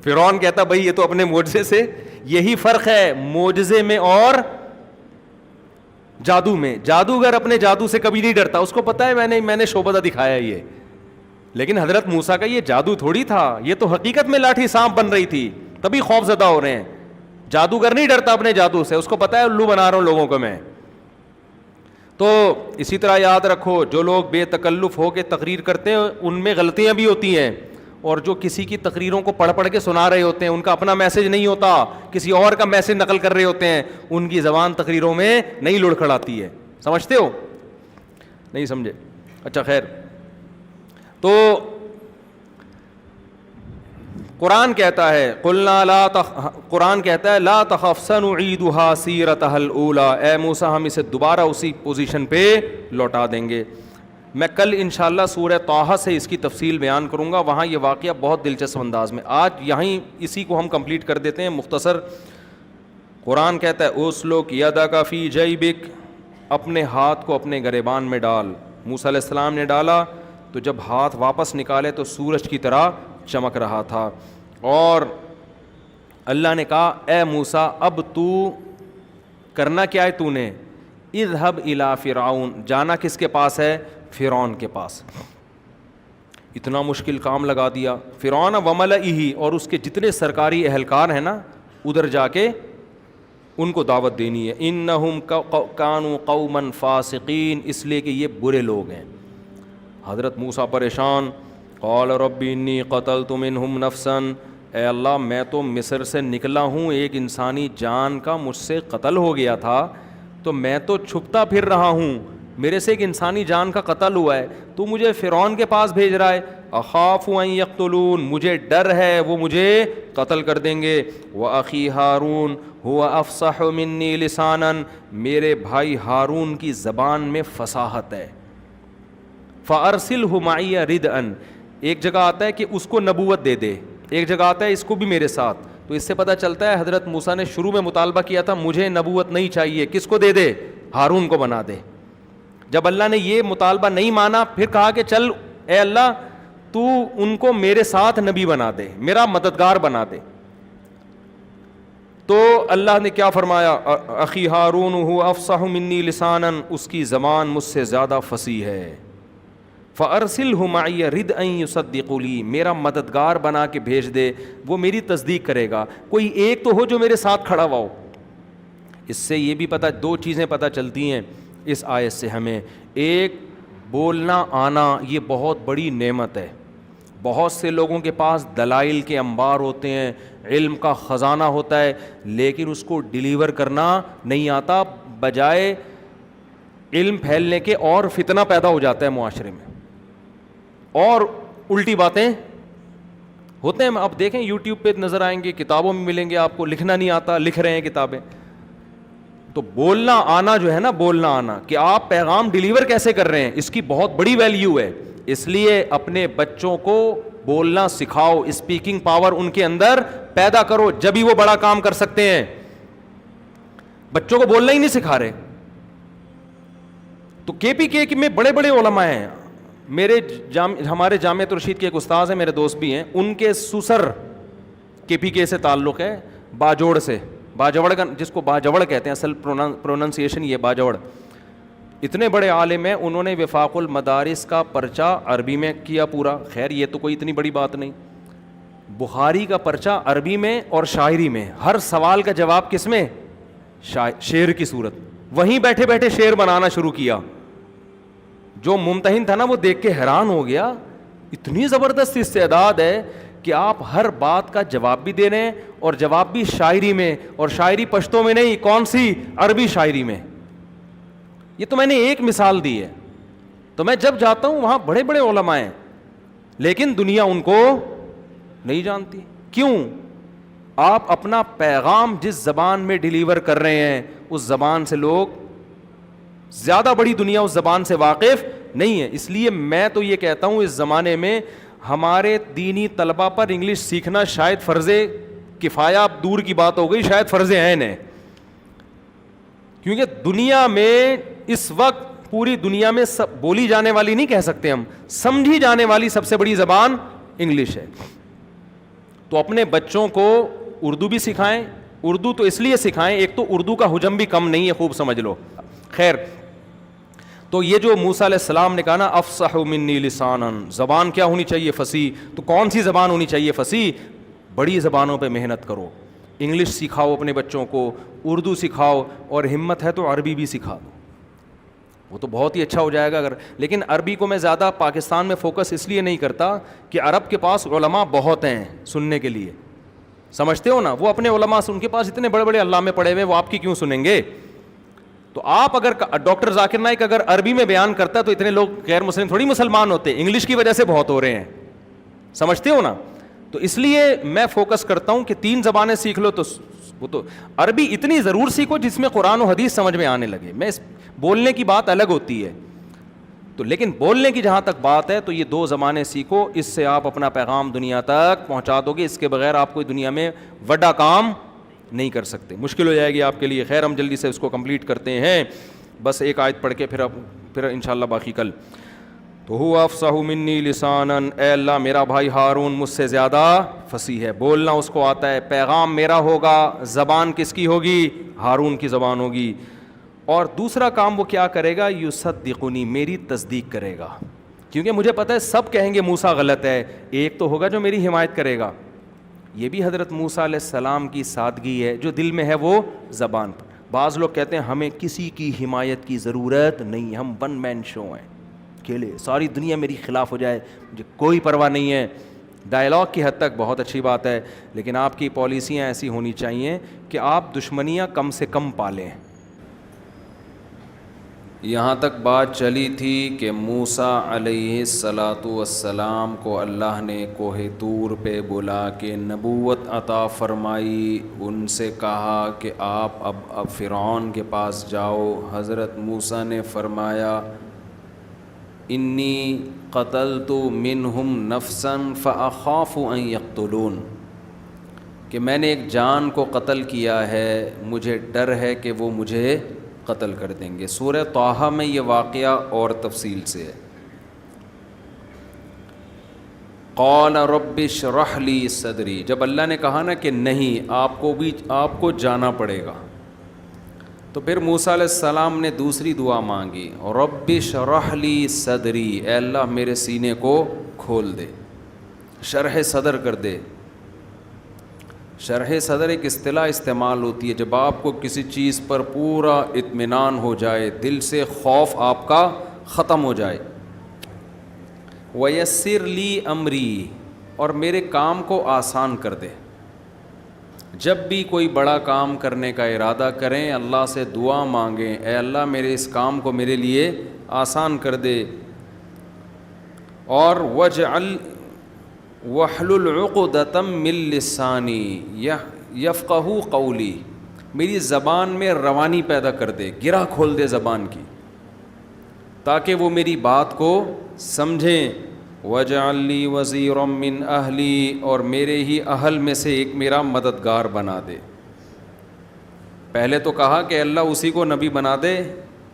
فرعون کہتا بھائی یہ تو اپنے معجزے سے، یہی فرق ہے معجزے میں اور جادو میں۔ جادوگر اپنے جادو سے کبھی نہیں ڈرتا، اس کو پتا ہے میں نے شعبدہ دکھایا یہ، لیکن حضرت موسیٰ کا یہ جادو تھوڑی تھا، یہ تو حقیقت میں لاٹھی سانپ بن رہی تھی، تبھی خوف زدہ ہو رہے ہیں۔ جادوگر نہیں ڈرتا اپنے جادو سے، اس کو پتا ہے الو بنا رہا ہوں لوگوں کو میں۔ تو اسی طرح یاد رکھو، جو لوگ بے تکلف ہو کے تقریر کرتے ہیں ان میں غلطیاں بھی ہوتی ہیں، اور جو کسی کی تقریروں کو پڑھ پڑھ کے سنا رہے ہوتے ہیں، ان کا اپنا میسج نہیں ہوتا، کسی اور کا میسج نقل کر رہے ہوتے ہیں، ان کی زبان تقریروں میں نہیں لڑکھڑاتی ہے۔ سمجھتے ہو؟ نہیں سمجھے؟ اچھا خیر، تو قرآن کہتا ہے قرآن کہتا ہے لا تخف سنعیدها سیرتها الاولی، اے موسیٰ ہم اسے دوبارہ اسی پوزیشن پہ لوٹا دیں گے۔ میں کل انشاءاللہ سورہ طٰہٰ سے اس کی تفصیل بیان کروں گا، وہاں یہ واقعہ بہت دلچسپ انداز میں، آج یہیں اسی کو ہم کمپلیٹ کر دیتے ہیں مختصر۔ قرآن کہتا ہے اسلک یدک فی جیبک، اپنے ہاتھ کو اپنے گریبان میں ڈال۔ موسیٰ علیہ السلام نے ڈالا تو جب ہاتھ واپس نکالے تو سورج کی طرح چمک رہا تھا، اور اللہ نے کہا اے موسیٰ اب تو کرنا کیا ہے، تو نے اذهب الی فرعون، جانا کس کے پاس ہے؟ فرعون کے پاس۔ اتنا مشکل کام لگا دیا، فرعون وملئہ، اور اس کے جتنے سرکاری اہلکار ہیں نا، ادھر جا کے ان کو دعوت دینی ہے۔ انہم کانوا قوما فاسقین، اس لیے کہ یہ برے لوگ ہیں۔ حضرت موسیٰ پریشان، قال رب انی قتلت منہم نفسا، اے اللہ میں تو مصر سے نکلا ہوں، ایک انسانی جان کا مجھ سے قتل ہو گیا تھا، تو میں تو چھپتا پھر رہا ہوں، میرے سے ایک انسانی جان کا قتل ہوا ہے، تو مجھے فرعون کے پاس بھیج رہا ہے، اخاف ان یقتلون، مجھے ڈر ہے وہ مجھے قتل کر دیں گے، واخی ہارون هو افصح منی لسانا، میرے بھائی ہارون کی زبان میں فصاحت ہے، فارسلہ معی ردءا، ایک جگہ آتا ہے کہ اس کو نبوت دے دے، ایک جگہ آتا ہے اس کو بھی میرے ساتھ۔ تو اس سے پتہ چلتا ہے حضرت موسیٰ نے شروع میں مطالبہ کیا تھا مجھے نبوت نہیں چاہیے، کس کو دے دے؟ ہارون کو بنا دے۔ جب اللہ نے یہ مطالبہ نہیں مانا، پھر کہا کہ چل اے اللہ تو ان کو میرے ساتھ نبی بنا دے، میرا مددگار بنا دے۔ تو اللہ نے کیا فرمایا؟ اخی ہارون هو افصح منی لسانا، اس کی زبان مجھ سے زیادہ فصیح ہے، فارسلہ معی ردءا یصدق لی، میرا مددگار بنا کے بھیج دے، وہ میری تصدیق کرے گا، کوئی ایک تو ہو جو میرے ساتھ کھڑا ہوا ہو۔ اس سے یہ بھی پتہ، دو چیزیں پتہ چلتی ہیں اس آیت سے ہمیں، ایک بولنا آنا یہ بہت بڑی نعمت ہے۔ بہت سے لوگوں کے پاس دلائل کے انبار ہوتے ہیں، علم کا خزانہ ہوتا ہے، لیکن اس کو ڈیلیور کرنا نہیں آتا، بجائے علم پھیلنے کے اور فتنہ پیدا ہو جاتا ہے معاشرے میں، اور الٹی باتیں ہوتے ہیں۔ آپ دیکھیں یوٹیوب پہ نظر آئیں گے، کتابوں میں ملیں گے آپ کو، لکھنا نہیں آتا لکھ رہے ہیں کتابیں۔ تو بولنا آنا جو ہے نا، بولنا آنا کہ آپ پیغام ڈیلیور کیسے کر رہے ہیں، اس کی بہت بڑی ویلیو ہے۔ اس لیے اپنے بچوں کو بولنا سکھاؤ، اسپیکنگ پاور ان کے اندر پیدا کرو، جبھی وہ بڑا کام کر سکتے ہیں۔ بچوں کو بولنا ہی نہیں سکھا رہے۔ تو کے پی کے میں بڑے بڑے علماء ہیں، ہمارے جامعہ رشید کے ایک استاذ ہیں، میرے دوست بھی ہیں، ان کے سسر کے پی کے سے تعلق ہے، باجوڑ سے، باجوڑ کا جس کو باجوڑ کہتے ہیں، اصل پروننسیشن یہ باجوڑ، اتنے بڑے عالم ہیں، انہوں نے وفاق المدارس کا پرچہ عربی میں کیا پورا۔ خیر یہ تو کوئی اتنی بڑی بات نہیں، بخاری کا پرچہ عربی میں اور شاعری میں، ہر سوال کا جواب کس میں؟ شعر کی صورت، وہیں بیٹھے بیٹھے شعر بنانا شروع کیا۔ جو ممتحن تھا نا وہ دیکھ کے حیران ہو گیا، اتنی زبردست استعداد ہے کہ آپ ہر بات کا جواب بھی دے رہے ہیں, اور جواب بھی شاعری میں, اور شاعری پشتوں میں نہیں, کون سی, عربی شاعری میں. یہ تو میں نے ایک مثال دی ہے. تو میں جب جاتا ہوں وہاں بڑے بڑے علماء ہیں, لیکن دنیا ان کو نہیں جانتی. کیوں؟ آپ اپنا پیغام جس زبان میں ڈیلیور کر رہے ہیں اس زبان سے لوگ, زیادہ بڑی دنیا اس زبان سے واقف نہیں ہے. اس لیے میں تو یہ کہتا ہوں اس زمانے میں ہمارے دینی طلبہ پر انگلش سیکھنا شاید فرض کفایہ, اب دور کی بات ہو گئی, شاید فرض عین ہے. کیونکہ دنیا میں اس وقت, پوری دنیا میں بولی جانے والی نہیں کہہ سکتے ہم, سمجھی جانے والی سب سے بڑی زبان انگلش ہے. تو اپنے بچوں کو اردو بھی سکھائیں. اردو تو اس لیے سکھائیں, ایک تو اردو کا حجم بھی کم نہیں ہے, خوب سمجھ لو. خیر, تو یہ جو موسیٰ علیہ السلام نے کہا نا افصح منی لسانا, زبان کیا ہونی چاہیے, فصیح. تو کون سی زبان ہونی چاہیے, فصیح. بڑی زبانوں پہ محنت کرو, انگلش سکھاؤ اپنے بچوں کو, اردو سکھاؤ, اور ہمت ہے تو عربی بھی سکھا دو, وہ تو بہت ہی اچھا ہو جائے گا. اگر, لیکن عربی کو میں زیادہ پاکستان میں فوکس اس لیے نہیں کرتا کہ عرب کے پاس علماء بہت ہیں سننے کے لیے, سمجھتے ہو نا, وہ اپنے علماء سے, ان کے پاس اتنے بڑے بڑے علامے پڑے ہوئے, وہ آپ کی کیوں سنیں گے. تو آپ اگر ڈاکٹر ذاکر نائک اگر عربی میں بیان کرتا ہے تو اتنے لوگ غیر مسلم تھوڑی مسلمان ہوتے, انگلش کی وجہ سے بہت ہو رہے ہیں, سمجھتے ہو نا. تو اس لیے میں فوکس کرتا ہوں کہ 3 زبانیں سیکھ لو, تو وہ تو عربی اتنی ضرور سیکھو جس میں قرآن و حدیث سمجھ میں آنے لگے. میں بولنے کی بات الگ ہوتی ہے, تو لیکن بولنے کی جہاں تک بات ہے تو یہ 2 زبانیں سیکھو, اس سے آپ اپنا پیغام دنیا تک پہنچا دو گے. اس کے بغیر آپ کوئی دنیا میں بڑا کام نہیں کر سکتے, مشکل ہو جائے گی آپ کے لیے. خیر, ہم جلدی سے اس کو کمپلیٹ کرتے ہیں, بس ایک آیت پڑھ کے پھر انشاءاللہ باقی کل. تو ہوا افصح منی لسانا, اے اللہ میرا بھائی ہارون مجھ سے زیادہ فصیح ہے, بولنا اس کو آتا ہے, پیغام میرا ہوگا, زبان کس کی ہوگی, ہارون کی زبان ہوگی. اور دوسرا کام وہ کیا کرے گا, یصدقنی, میری تصدیق کرے گا, کیونکہ مجھے پتہ ہے سب کہیں گے موسیٰ غلط ہے, ایک تو ہوگا جو میری حمایت کرے گا. یہ بھی حضرت موسیٰ علیہ السلام کی سادگی ہے, جو دل میں ہے وہ زبان پر. بعض لوگ کہتے ہیں ہمیں کسی کی حمایت کی ضرورت نہیں, ہم 1 مین شو ہیں, اکیلے ساری دنیا میری خلاف ہو جائے مجھے کوئی پرواہ نہیں ہے. ڈائلاگ کی حد تک بہت اچھی بات ہے, لیکن آپ کی پالیسیاں ایسی ہونی چاہیے کہ آپ دشمنیاں کم سے کم پالیں. یہاں تک بات چلی تھی کہ موسیٰ علیہ السلام کو اللہ نے کوہ طور پہ بلا کے نبوت عطا فرمائی, ان سے کہا کہ آپ اب فرعون کے پاس جاؤ. حضرت موسیٰ نے فرمایا انی قتلت منہم نفسا فاخاف ان یقتلون, کہ میں نے ایک جان کو قتل کیا ہے, مجھے ڈر ہے کہ وہ مجھے قتل کر دیں گے. سورہ طٰہٰ میں یہ واقعہ اور تفصیل سے ہے. قال رب اشرح لی صدری, جب اللہ نے کہا نا کہ نہیں آپ کو جانا پڑے گا, تو پھر موسیٰ علیہ السلام نے دوسری دعا مانگی, رب اشرح لی صدری, اے اللہ میرے سینے کو کھول دے, شرح صدر کر دے. شرح صدر ایک اصطلاح استعمال ہوتی ہے جب آپ کو کسی چیز پر پورا اطمینان ہو جائے, دل سے خوف آپ کا ختم ہو جائے. ویسر لی امری, اور میرے کام کو آسان کر دے. جب بھی کوئی بڑا کام کرنے کا ارادہ کریں اللہ سے دعا مانگیں, اے اللہ میرے اس کام کو میرے لیے آسان کر دے. اور وَاحْلُلْ عُقْدَةً مِّن لِّسَانِي یفقہوا قولی, میری زبان میں روانی پیدا کر دے, گرہ کھول دے زبان کی, تاکہ وہ میری بات کو سمجھیں. وَاجْعَل لِّي وَزِيرًا مِّنْ أَهْلِي, اور میرے ہی اہل میں سے ایک میرا مددگار بنا دے. پہلے تو کہا کہ اللہ اسی کو نبی بنا دے,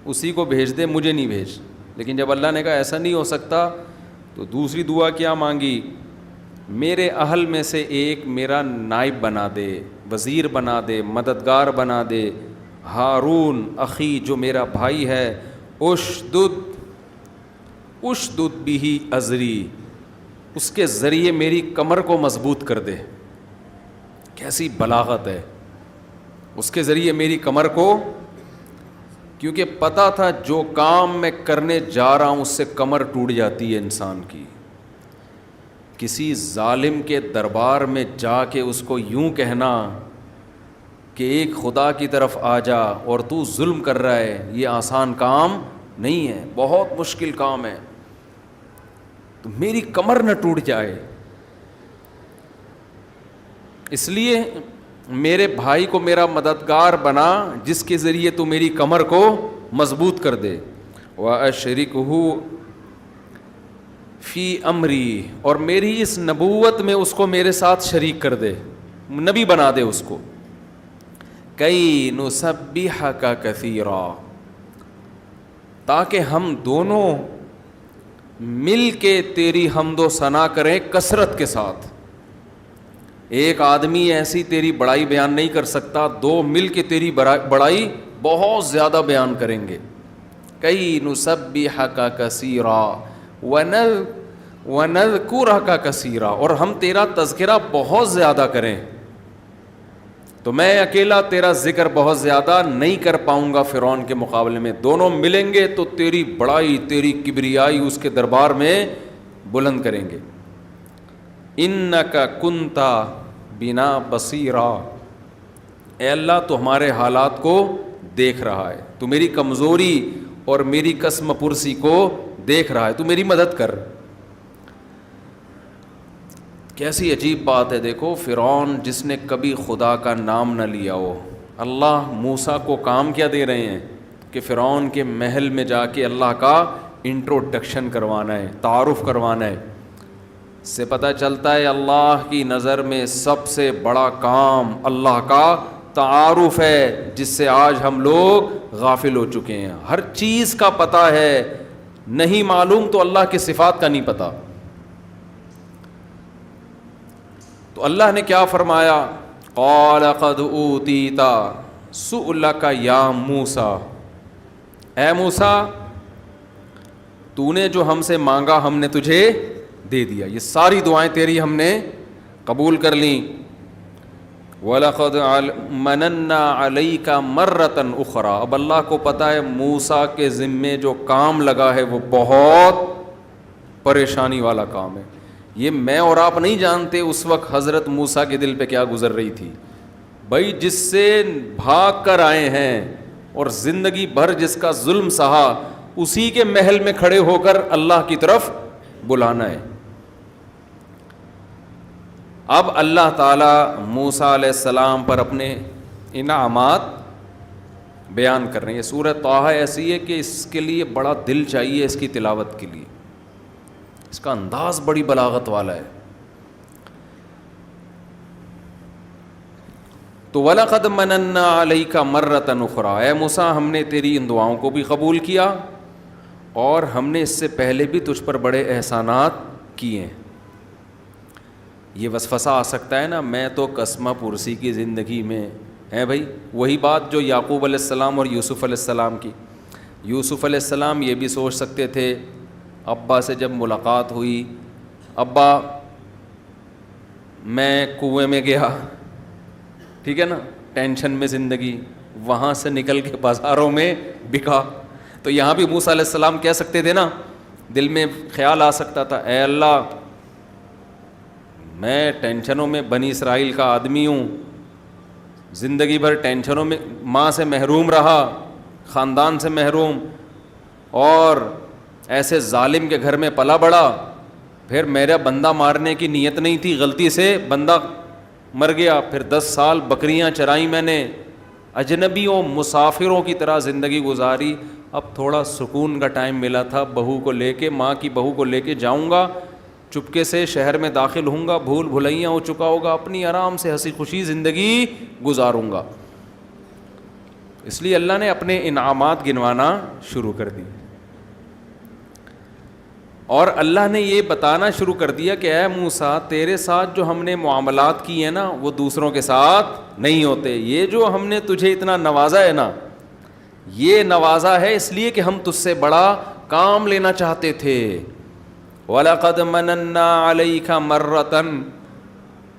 اسی کو بھیج دے, مجھے نہیں بھیج. لیکن جب اللہ نے کہا ایسا نہیں ہو سکتا تو دوسری دعا کیا مانگی, میرے اہل میں سے ایک میرا نائب بنا دے, وزیر بنا دے, مددگار بنا دے. ہارون اخی, جو میرا بھائی ہے, اشدد بھی ازری, اس کے ذریعے میری کمر کو مضبوط کر دے. کیسی بلاغت ہے, اس کے ذریعے میری کمر کو, کیونکہ پتہ تھا جو کام میں کرنے جا رہا ہوں اس سے کمر ٹوٹ جاتی ہے انسان کی, کسی ظالم کے دربار میں جا کے اس کو یوں کہنا کہ ایک خدا کی طرف آ جا اور تو ظلم کر رہا ہے، یہ آسان کام نہیں ہے، بہت مشکل کام ہے، تو میری کمر نہ ٹوٹ جائے، اس لیے میرے بھائی کو میرا مددگار بنا جس کے ذریعے تو میری کمر کو مضبوط کر دے۔ وَأَشْرِكْهُ فی امری، اور میری اس نبوت میں اس کو میرے ساتھ شریک کر دے، نبی بنا دے اس کو۔ کئی نسبحک کثیرا، تاکہ ہم دونوں مل کے تیری حمد و ثنا کریں کثرت کے ساتھ۔ ایک آدمی ایسی تیری بڑائی بیان نہیں کر سکتا، دو مل کے تیری بڑائی بہت زیادہ بیان کریں گے۔ کئی نسبحک کثیرا وَنَذْكُرَكَ کثیرا، اور ہم تیرا تذکرہ بہت زیادہ کریں، تو میں اکیلا تیرا ذکر بہت زیادہ نہیں کر پاؤں گا فرعون کے مقابلے میں، دونوں ملیں گے تو تیری بڑائی، تیری کبریائی اس کے دربار میں بلند کریں گے۔ اِنَّكَ كُنْتَ بِنَا بَصِيرًا، اے اللہ تو ہمارے حالات کو دیکھ رہا ہے، تو میری کمزوری اور میری قسم پرسی کو دیکھ رہا ہے، تو میری مدد کر۔ کیسی عجیب بات ہے، دیکھو فرعون جس نے کبھی خدا کا نام نہ لیا ہو، اللہ موسیٰ کو کام کیا دے رہے ہیں کہ فرعون کے محل میں جا کے اللہ کا انٹروڈکشن کروانا ہے، تعارف کروانا ہے۔ اس سے پتہ چلتا ہے اللہ کی نظر میں سب سے بڑا کام اللہ کا تعارف ہے، جس سے آج ہم لوگ غافل ہو چکے ہیں۔ ہر چیز کا پتہ ہے، نہیں معلوم تو اللہ کی صفات کا نہیں پتہ۔ تو اللہ نے کیا فرمایا؟ قال قد اوتیت سؤلک یا موسیٰ، اے موسیٰ تو نے جو ہم سے مانگا ہم نے تجھے دے دیا، یہ ساری دعائیں تیری ہم نے قبول کر لیں۔ وَلَقَدْ مَنَنَّا عَلَيْكَ مَرَّةً أُخْرَى، اب اللہ کو پتہ ہے موسیٰ کے ذمے جو کام لگا ہے وہ بہت پریشانی والا کام ہے۔ یہ میں اور آپ نہیں جانتے اس وقت حضرت موسیٰ کے دل پہ کیا گزر رہی تھی۔ بھائی جس سے بھاگ کر آئے ہیں اور زندگی بھر جس کا ظلم سہا، اسی کے محل میں کھڑے ہو کر اللہ کی طرف بلانا ہے۔ اب اللہ تعالیٰ موسیٰ علیہ السلام پر اپنے انعامات بیان کر رہے ہیں۔ یہ سورہ طٰہٰ ایسی ہے کہ اس کے لیے بڑا دل چاہیے، اس کی تلاوت کے لیے، اس کا انداز بڑی بلاغت والا ہے۔ تو وَلَقَدْ مَنَنَّا عَلَيْكَ مَرَّةً أُخْرَىٰ، اے موسیٰ ہم نے تیری ان دعاؤں کو بھی قبول کیا اور ہم نے اس سے پہلے بھی تجھ پر بڑے احسانات کیے ہیں۔ یہ وسوسہ آ سکتا ہے نا، میں تو قسمہ پرسی کی زندگی میں ہے بھائی، وہی بات جو یعقوب علیہ السلام اور یوسف علیہ السلام کی۔ یوسف علیہ السلام یہ بھی سوچ سکتے تھے، ابا سے جب ملاقات ہوئی، ابا میں کنویں میں گیا، ٹھیک ہے نا، ٹینشن میں زندگی، وہاں سے نکل کے بازاروں میں بکا، تو یہاں بھی موسیٰ علیہ السلام کہہ سکتے تھے نا، دل میں خیال آ سکتا تھا، اے اللہ میں ٹینشنوں میں بنی اسرائیل کا آدمی ہوں، زندگی بھر ٹینشنوں میں، ماں سے محروم رہا، خاندان سے محروم، اور ایسے ظالم کے گھر میں پلا بڑا، پھر میرا بندہ مارنے کی نیت نہیں تھی، غلطی سے بندہ مر گیا، پھر 10 سال بکریاں چرائیں میں نے، اجنبیوں مسافروں کی طرح زندگی گزاری، اب تھوڑا سکون کا ٹائم ملا تھا، بہو کو لے کے، ماں کی بہو کو لے کے جاؤں گا، چپکے سے شہر میں داخل ہوں گا، بھول بھلائیاں ہو چکا ہوگا، اپنی آرام سے ہنسی خوشی زندگی گزاروں گا۔ اس لیے اللہ نے اپنے انعامات گنوانا شروع کر دی، اور اللہ نے یہ بتانا شروع کر دیا کہ اے موسیٰ تیرے ساتھ جو ہم نے معاملات کی ہیں نا وہ دوسروں کے ساتھ نہیں ہوتے، یہ جو ہم نے تجھے اتنا نوازا ہے نا، یہ نوازا ہے اس لیے کہ ہم تجھ سے بڑا کام لینا چاہتے تھے۔ وَلَقَدْ مَنَنَّا عَلَيْكَ مَرَّةً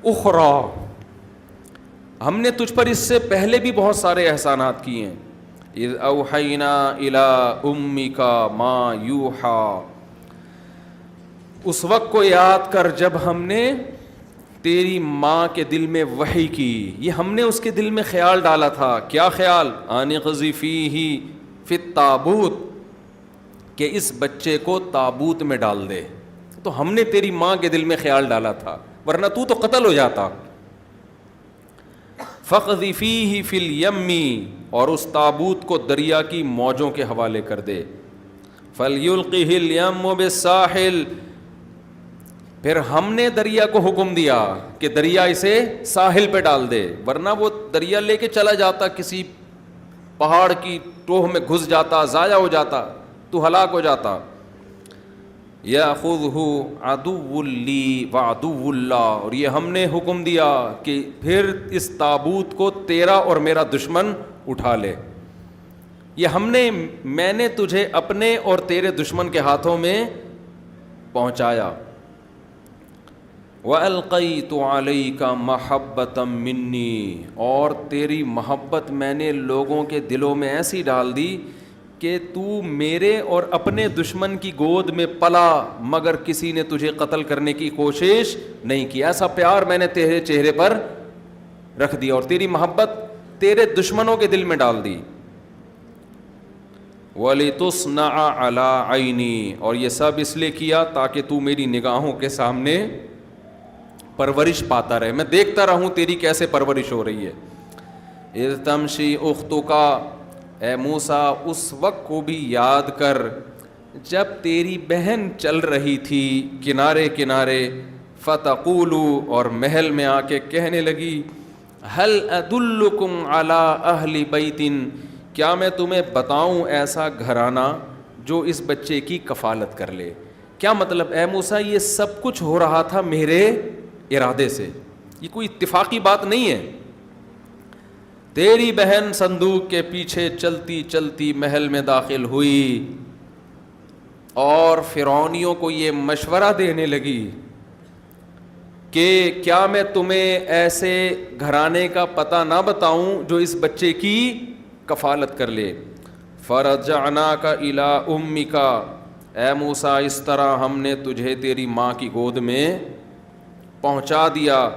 أُخْرَىٰ، ہم نے تجھ پر اس سے پہلے بھی بہت سارے احسانات کیے ہیں۔ اِذْ أَوْحَيْنَا إِلَىٰ أُمِّكَ مَا يُوحَىٰ، اس وقت کو یاد کر جب ہم نے تیری ماں کے دل میں وحی کی. یہ ہم نے اس کے دل میں خیال ڈالا تھا. کیا خیال؟ آن قذی فیہ فی التابوت، کہ اس بچے کو تابوت میں ڈال دے. تو ہم نے تیری ماں کے دل میں خیال ڈالا تھا، ورنہ تو قتل ہو جاتا. فقذ فیہ فی الیم، اور اس تابوت کو دریا کی موجوں کے حوالے کر دے. فلیلقہ الیم بالساحل، پھر ہم نے دریا کو حکم دیا کہ دریا اسے ساحل پہ ڈال دے، ورنہ وہ دریا لے کے چلا جاتا، کسی پہاڑ کی ٹوہ میں گھس جاتا، ضائع ہو جاتا، تو ہلاک ہو جاتا. یاخذہ عدو لی وعدو اللہ، اور یہ ہم نے حکم دیا کہ پھر اس تابوت کو تیرا اور میرا دشمن اٹھا لے. یہ میں نے تجھے اپنے اور تیرے دشمن کے ہاتھوں میں پہنچایا. وَأَلْقَيْتُ عَلَيْكَ مَحَبَّةً مِّنِّي، اور تیری محبت میں نے لوگوں کے دلوں میں ایسی ڈال دی کہ تو میرے اور اپنے دشمن کی گود میں پلا، مگر کسی نے تجھے قتل کرنے کی کوشش نہیں کی. ایسا پیار میں نے تیرے چہرے پر رکھ دیا اور تیری محبت تیرے دشمنوں کے دل میں ڈال دی. وَلِتُصْنَعَ عَلَىٰ عَيْنِي، اور یہ سب اس لیے کیا تاکہ تو میری نگاہوں کے سامنے پرورش پاتا رہے، میں دیکھتا رہوں تیری کیسے پرورش ہو رہی ہے. اِذْ تَمْشِي أُخْتُكَ، اے موسیٰ اس وقت کو بھی یاد کر جب تیری بہن چل رہی تھی کنارے کنارے. فَتَقُولُ، اور محل میں آ کے کہنے لگی، هَلْ أَدُلُّكُمْ عَلَىٰ أَهْلِ بَيْتٍ، کیا میں تمہیں بتاؤں ایسا گھرانہ جو اس بچے کی کفالت کر لے. کیا مطلب اے موسیٰ یہ سب کچھ ہو رہا تھا میرے ارادے سے، یہ کوئی اتفاقی بات نہیں ہے. تیری بہن صندوق کے پیچھے چلتی چلتی محل میں داخل ہوئی اور فرعونیوں کو یہ مشورہ دینے لگی کہ کیا میں تمہیں ایسے گھرانے کا پتہ نہ بتاؤں جو اس بچے کی کفالت کر لے. فرجعناک الی امک، اے موسیٰ اس طرح ہم نے تجھے تیری ماں کی گود میں پہنچا دیا.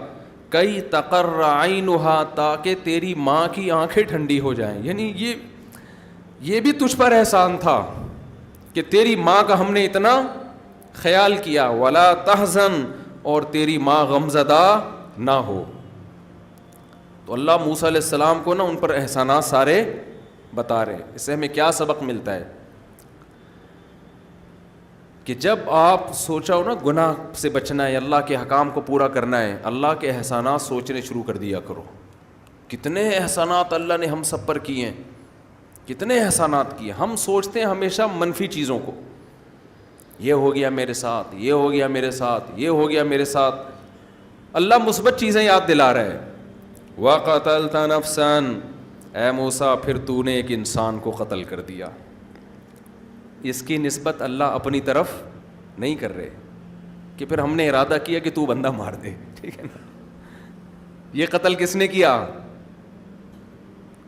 کئی تقر عینھا، تاکہ تیری ماں کی آنکھیں ٹھنڈی ہو جائیں. یعنی یہ بھی تجھ پر احسان تھا کہ تیری ماں کا ہم نے اتنا خیال کیا. ولا تحزن، اور تیری ماں غمزدہ نہ ہو. تو اللہ موسیٰ علیہ السلام کو ان پر احسانات سارے بتا رہے. اس سے ہمیں کیا سبق ملتا ہے کہ جب آپ سوچا ہو نا گناہ سے بچنا ہے، اللہ کے حکام کو پورا کرنا ہے، اللہ کے احسانات سوچنے شروع کر دیا کرو. کتنے احسانات اللہ نے ہم سب پر کیے ہیں، کتنے احسانات کیے. ہم سوچتے ہیں ہمیشہ منفی چیزوں کو، یہ ہو گیا میرے ساتھ، یہ ہو گیا میرے ساتھ، یہ ہو گیا میرے ساتھ. اللہ مثبت چیزیں یاد دلا رہا ہے. وَقَتَلْتَ نَفْسًا، اے موسیٰ پھر تو نے ایک انسان کو قتل کر دیا. اس کی نسبت اللہ اپنی طرف نہیں کر رہے کہ پھر ہم نے ارادہ کیا کہ تو بندہ مار دے، ٹھیک ہے نا. یہ قتل کس نے کیا؟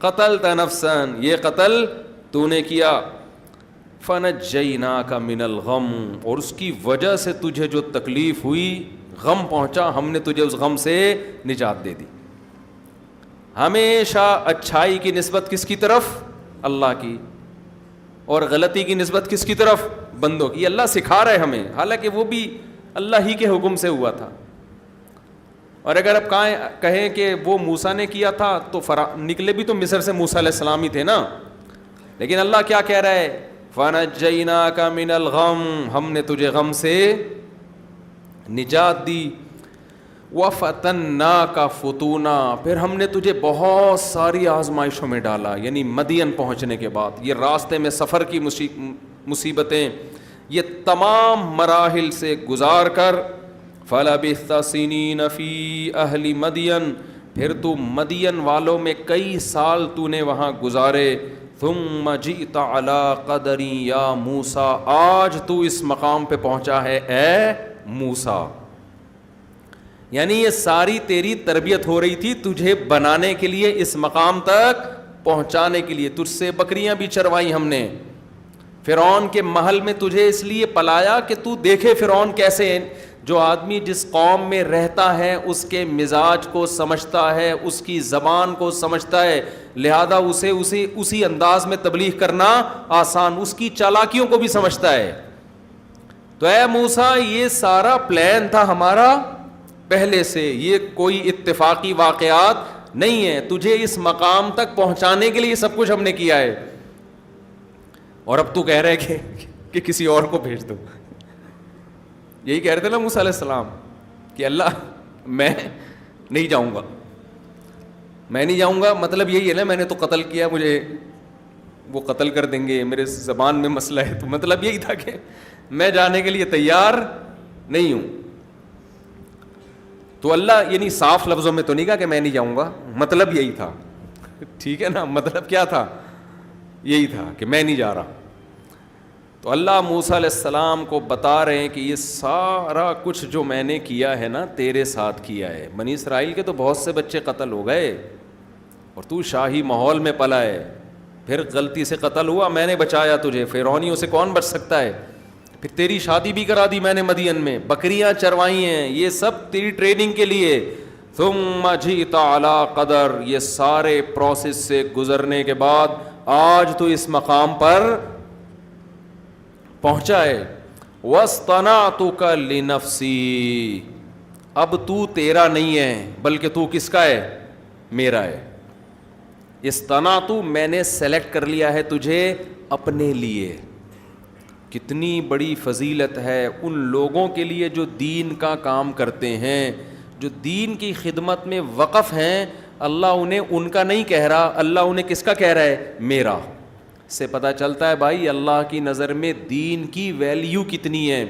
قتلت نفسا، یہ قتل تو نے کیا. فنجیناک من الغم، اور اس کی وجہ سے تجھے جو تکلیف ہوئی، غم پہنچا، ہم نے تجھے اس غم سے نجات دے دی. ہمیشہ اچھائی کی نسبت کس کی طرف؟ اللہ کی، اور غلطی کی نسبت کس کی طرف؟ بندوں کی. اللہ سکھا رہے ہمیں، حالانکہ وہ بھی اللہ ہی کے حکم سے ہوا تھا. اور اگر اب کہیں کہ وہ موسیٰ نے کیا تھا تو نکلے بھی تو مصر سے موسیٰ علیہ السلام ہی تھے نا. لیکن اللہ کیا کہہ رہا ہے؟ فَنَجَّيْنَاكَ مِنَ الْغَمِّ، ہم نے تجھے غم سے نجات دی. وَفَتَنَّاكَ فُتُونًا، پھر ہم نے تجھے بہت ساری آزمائشوں میں ڈالا. یعنی مدین پہنچنے کے بعد یہ راستے میں سفر کی مصیبتیں، یہ تمام مراحل سے گزار کر فَلَبِثْتَ سِنِينَ فِي أَهْلِ مَدْيَنَ، پھر تو مدین والوں میں کئی سال تو نے وہاں گزارے. ثُمَّ جِئْتَ عَلَىٰ قَدَرٍ يَا مُوسَىٰ، آج تو اس مقام پہ پہنچا ہے اے موسیٰ. یعنی یہ ساری تیری تربیت ہو رہی تھی تجھے بنانے کے لیے، اس مقام تک پہنچانے کے لیے. تجھ سے بکریاں بھی چروائی ہم نے، فرعون کے محل میں تجھے اس لیے پلایا کہ تو دیکھے فرعون کیسے ہیں. جو آدمی جس قوم میں رہتا ہے اس کے مزاج کو سمجھتا ہے, اس کی زبان کو سمجھتا ہے, لہذا اسے اسی انداز میں تبلیغ کرنا آسان, اس کی چالاکیوں کو بھی سمجھتا ہے. تو اے موسیٰ یہ سارا پلان تھا ہمارا پہلے سے, یہ کوئی اتفاقی واقعات نہیں ہے, تجھے اس مقام تک پہنچانے کے لیے سب کچھ ہم نے کیا ہے. اور اب تو کہہ رہے کہ کسی اور کو بھیج دو. یہی کہہ رہے تھے نا موسیٰ علیہ السلام کہ اللہ میں نہیں جاؤں گا, میں نہیں جاؤں گا, مطلب یہی ہے نا, میں نے تو قتل کیا, مجھے وہ قتل کر دیں گے, میرے زبان میں مسئلہ ہے. تو مطلب یہی تھا کہ میں جانے کے لیے تیار نہیں ہوں. تو اللہ یعنی صاف لفظوں میں تو نہیں کہا کہ میں نہیں جاؤں گا, مطلب یہی تھا, ٹھیک ہے نا, مطلب کیا تھا, یہی تھا کہ میں نہیں جا رہا. تو اللہ موسیٰ علیہ السلام کو بتا رہے ہیں کہ یہ سارا کچھ جو میں نے کیا ہے نا تیرے ساتھ کیا ہے. بنی اسرائیل کے تو بہت سے بچے قتل ہو گئے اور تو شاہی ماحول میں پلا ہے, پھر غلطی سے قتل ہوا, میں نے بچایا تجھے, فرعونیوں سے کون بچ سکتا ہے. پھر تیری شادی بھی کرا دی میں نے مدین میں, بکریاں چروائی ہیں, یہ سب تیری ٹریننگ کے لیے. ثم جئت علی قدر, یہ سارے پروسیس سے گزرنے کے بعد آج تو اس مقام پر پہنچا ہے. وَاصْطَنَعْتُكَ لِنَفْسِي, اب تو تیرا نہیں ہے بلکہ تو کس کا ہے, میرا ہے. اصطنعت, میں نے سلیکٹ کر لیا ہے تجھے اپنے لیے. کتنی بڑی فضیلت ہے ان لوگوں کے لیے جو دین کا کام کرتے ہیں, جو دین کی خدمت میں وقف ہیں. اللہ انہیں ان کا نہیں کہہ رہا, اللہ انہیں کس کا کہہ رہا ہے, میرا. سے پتہ چلتا ہے بھائی اللہ کی نظر میں دین کی ویلیو کتنی ہے.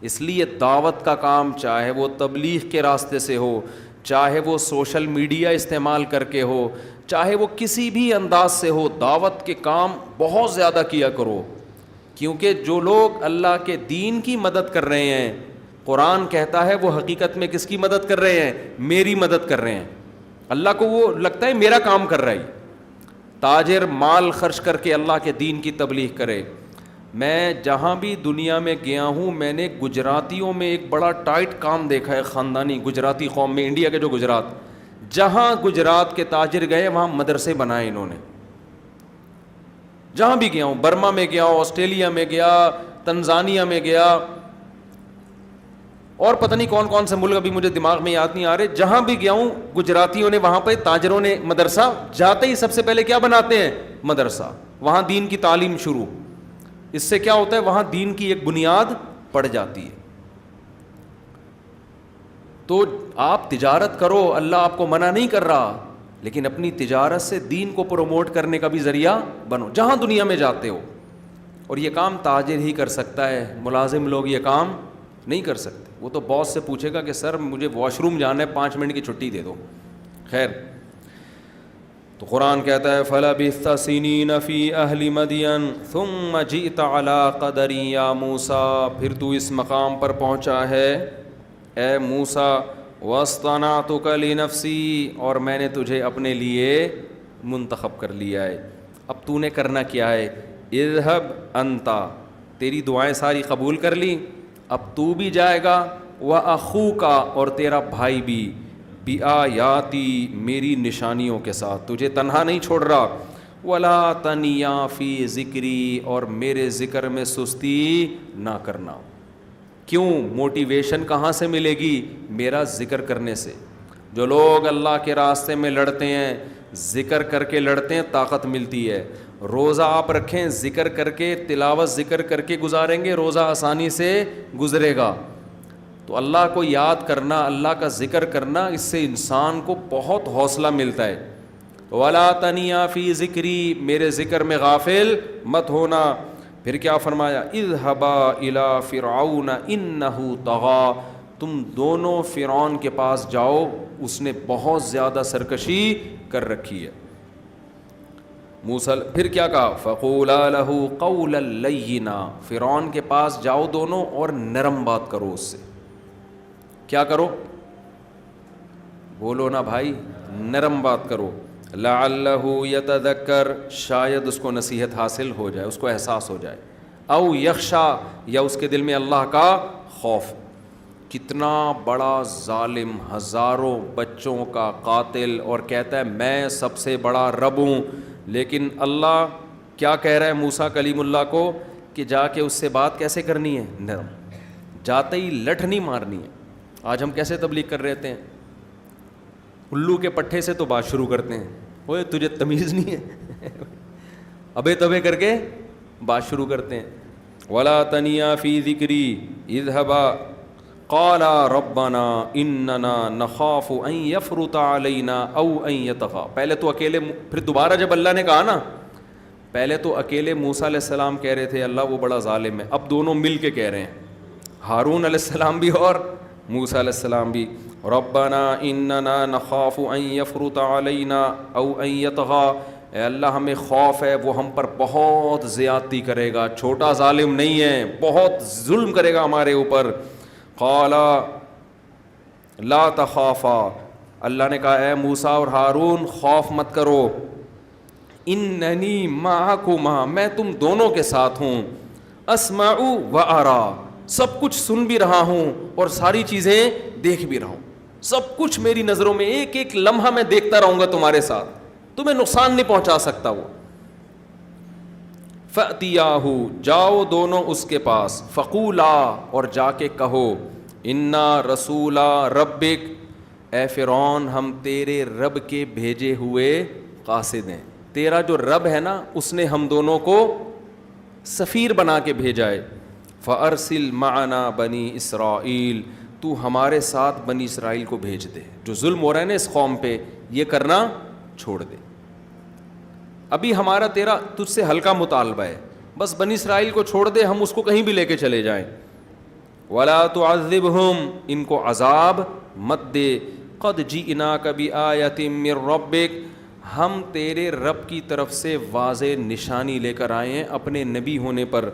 اس لیے دعوت کا کام, چاہے وہ تبلیغ کے راستے سے ہو, چاہے وہ سوشل میڈیا استعمال کر کے ہو, چاہے وہ کسی بھی انداز سے ہو, دعوت کے کام بہت زیادہ کیا کرو. کیونکہ جو لوگ اللہ کے دین کی مدد کر رہے ہیں, قرآن کہتا ہے وہ حقیقت میں کس کی مدد کر رہے ہیں, میری مدد کر رہے ہیں. اللہ کو وہ لگتا ہے میرا کام کر رہا ہے. تاجر مال خرچ کر کے اللہ کے دین کی تبلیغ کرے. میں جہاں بھی دنیا میں گیا ہوں, میں نے گجراتیوں میں ایک بڑا ٹائٹ کام دیکھا ہے, خاندانی گجراتی قوم میں, انڈیا کے جو گجرات, جہاں گجرات کے تاجر گئے وہاں مدرسے بنائے انہوں نے. جہاں بھی گیا ہوں, برما میں گیا ہوں, آسٹریلیا میں گیا, تنزانیہ میں گیا, اور پتہ نہیں کون کون سے ملک ابھی مجھے دماغ میں یاد نہیں آ رہے, جہاں بھی گیا ہوں گجراتیوں نے وہاں پہ تاجروں نے مدرسہ, جاتے ہی سب سے پہلے کیا بناتے ہیں, مدرسہ. وہاں دین کی تعلیم شروع. اس سے کیا ہوتا ہے, وہاں دین کی ایک بنیاد پڑ جاتی ہے. تو آپ تجارت کرو, اللہ آپ کو منع نہیں کر رہا, لیکن اپنی تجارت سے دین کو پروموٹ کرنے کا بھی ذریعہ بنو جہاں دنیا میں جاتے ہو. اور یہ کام تاجر ہی کر سکتا ہے, ملازم لوگ یہ کام نہیں کر سکتے. وہ تو باس سے پوچھے گا کہ سر مجھے واش روم جانا ہے, 5 منٹ کی چھٹی دے دو. خیر, تو قرآن کہتا ہے فَلَبِثْتَ سِنِينَ فِي أَهْلِ مَدْيَنَ ثُمَّ جِئْتَ عَلَىٰ قَدَرٍ يَا مُوسَىٰ, پھر تو اس مقام پر پہنچا ہے اے موسیٰ. وَاصْطَنَعْتُكَ لِنَفْسِي, اور میں نے تجھے اپنے لیے منتخب کر لیا ہے. اب تو نے کرنا کیا ہے, اذهب انت, تیری دعائیں ساری قبول کر لی, اب تو بھی جائے گا, وَأَخُوكَ, اور تیرا بھائی بھی, بِآيَاتِي, میری نشانیوں کے ساتھ, تجھے تنہا نہیں چھوڑ رہا. وَلَا تَنِيَا فِي ذِكْرِي, اور میرے ذکر میں سستی نہ کرنا. کیوں, موٹیویشن کہاں سے ملے گی, میرا ذکر کرنے سے. جو لوگ اللہ کے راستے میں لڑتے ہیں, ذکر کر کے لڑتے ہیں, طاقت ملتی ہے. روزہ آپ رکھیں, ذکر کر کے, تلاوت ذکر کر کے گزاریں گے, روزہ آسانی سے گزرے گا. تو اللہ کو یاد کرنا, اللہ کا ذکر کرنا, اس سے انسان کو بہت حوصلہ ملتا ہے. وَلَا تَنِيَا فِي ذِكْرِي, میرے ذکر میں غافل مت ہونا. پھر کیا فرمایا, اذهبا إِلَىٰ فِرْعَوْنَ إِنَّهُ طَغَىٰ, تم دونوں فرعون کے پاس جاؤ, اس نے بہت زیادہ سرکشی کر رکھی ہے. موسیٰ پھر کیا کہا, فَقُولَا لَهُ قَوْلًا لَيِّنًا, فرعون کے پاس جاؤ دونوں اور نرم بات کرو اس سے. کیا کرو, بولو نا بھائی, نرم بات کرو. لَعَلَّهُ يَتَذَكَّرُ, شاید اس کو نصیحت حاصل ہو جائے, اس کو احساس ہو جائے. او یخشا یا اس کے دل میں اللہ کا خوف. کتنا بڑا ظالم, ہزاروں بچوں کا قاتل, اور کہتا ہے میں سب سے بڑا رب ہوں. لیکن اللہ کیا کہہ رہا ہے موسیٰ کلیم اللہ کو کہ جا کے اس سے بات کیسے کرنی ہے, نرم, جاتے ہی لٹھ نہیں مارنی ہے. آج ہم کیسے تبلیغ کر رہے ہیں, الو کے پٹھے سے تو بات شروع کرتے ہیں, اوے تجھے تمیز نہیں ہے, ابے تبے کر کے بات شروع کرتے ہیں. ولا تنیا فی ذکری اذهبا قالا ربنا اننا نخاف ان یفرط علینا او ان یطغى. پہلے تو اکیلے, پھر دوبارہ جب اللہ نے کہا نا, پہلے تو اکیلے موسیٰ علیہ السلام کہہ رہے تھے اللہ وہ بڑا ظالم ہے, اب دونوں مل کے کہہ رہے ہیں, ہارون علیہ السلام بھی اور موسیٰ علیہ السلام بھی. ربنا اننا نخاف ان یفرط علینا او ان یطغى, اے اللہ ہمیں خوف ہے وہ ہم پر بہت زیادتی کرے گا, چھوٹا ظالم نہیں ہے, بہت ظلم کرے گا ہمارے اوپر. قالا لا تخافا, اللہ نے کہا اے موسیٰ اور ہارون خوف مت کرو, اننی معکما, میں تم دونوں کے ساتھ ہوں, اسمع و ارا, سب کچھ سن بھی رہا ہوں اور ساری چیزیں دیکھ بھی رہا ہوں, سب کچھ میری نظروں میں, ایک ایک لمحہ میں دیکھتا رہوں گا تمہارے ساتھ, تمہیں نقصان نہیں پہنچا سکتا وہ. فَأْتِيَاهُ, جاؤ دونوں اس کے پاس, فَقُولَا, اور جا کے کہو, اِنَّا رَسُولَ رَبِّكَ, اے فرعون ہم تیرے رب کے بھیجے ہوئے قاصد ہیں, تیرا جو رب ہے نا اس نے ہم دونوں کو سفیر بنا کے بھیجا ہے. فَأَرْسِلْ مَعَنَا بَنِي إِسْرَائِيل, تو ہمارے ساتھ بنی اسرائیل کو بھیج دے, جو ظلم ہو رہا ہے نا اس قوم پہ یہ کرنا چھوڑ دے. ابھی ہمارا تیرا تجھ سے ہلکا مطالبہ ہے, بس بنی اسرائیل کو چھوڑ دے, ہم اس کو کہیں بھی لے کے چلے جائیں. وَلَا تُعَذِّبْهُمْ, ان کو عذاب مت دے. قَدْ جِئْنَاكَ بِآيَةٍ مِّن رَّبِّكَ, ہم تیرے رب کی طرف سے واضح نشانی لے کر آئے ہیں اپنے نبی ہونے پر.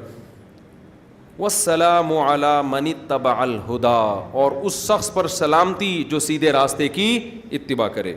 وَالسَّلَامُ عَلَىٰ مَنِ اتَّبَعَ الْهُدَىٰ, اور اس شخص پر سلامتی جو سیدھے راستے کی اتباع کرے.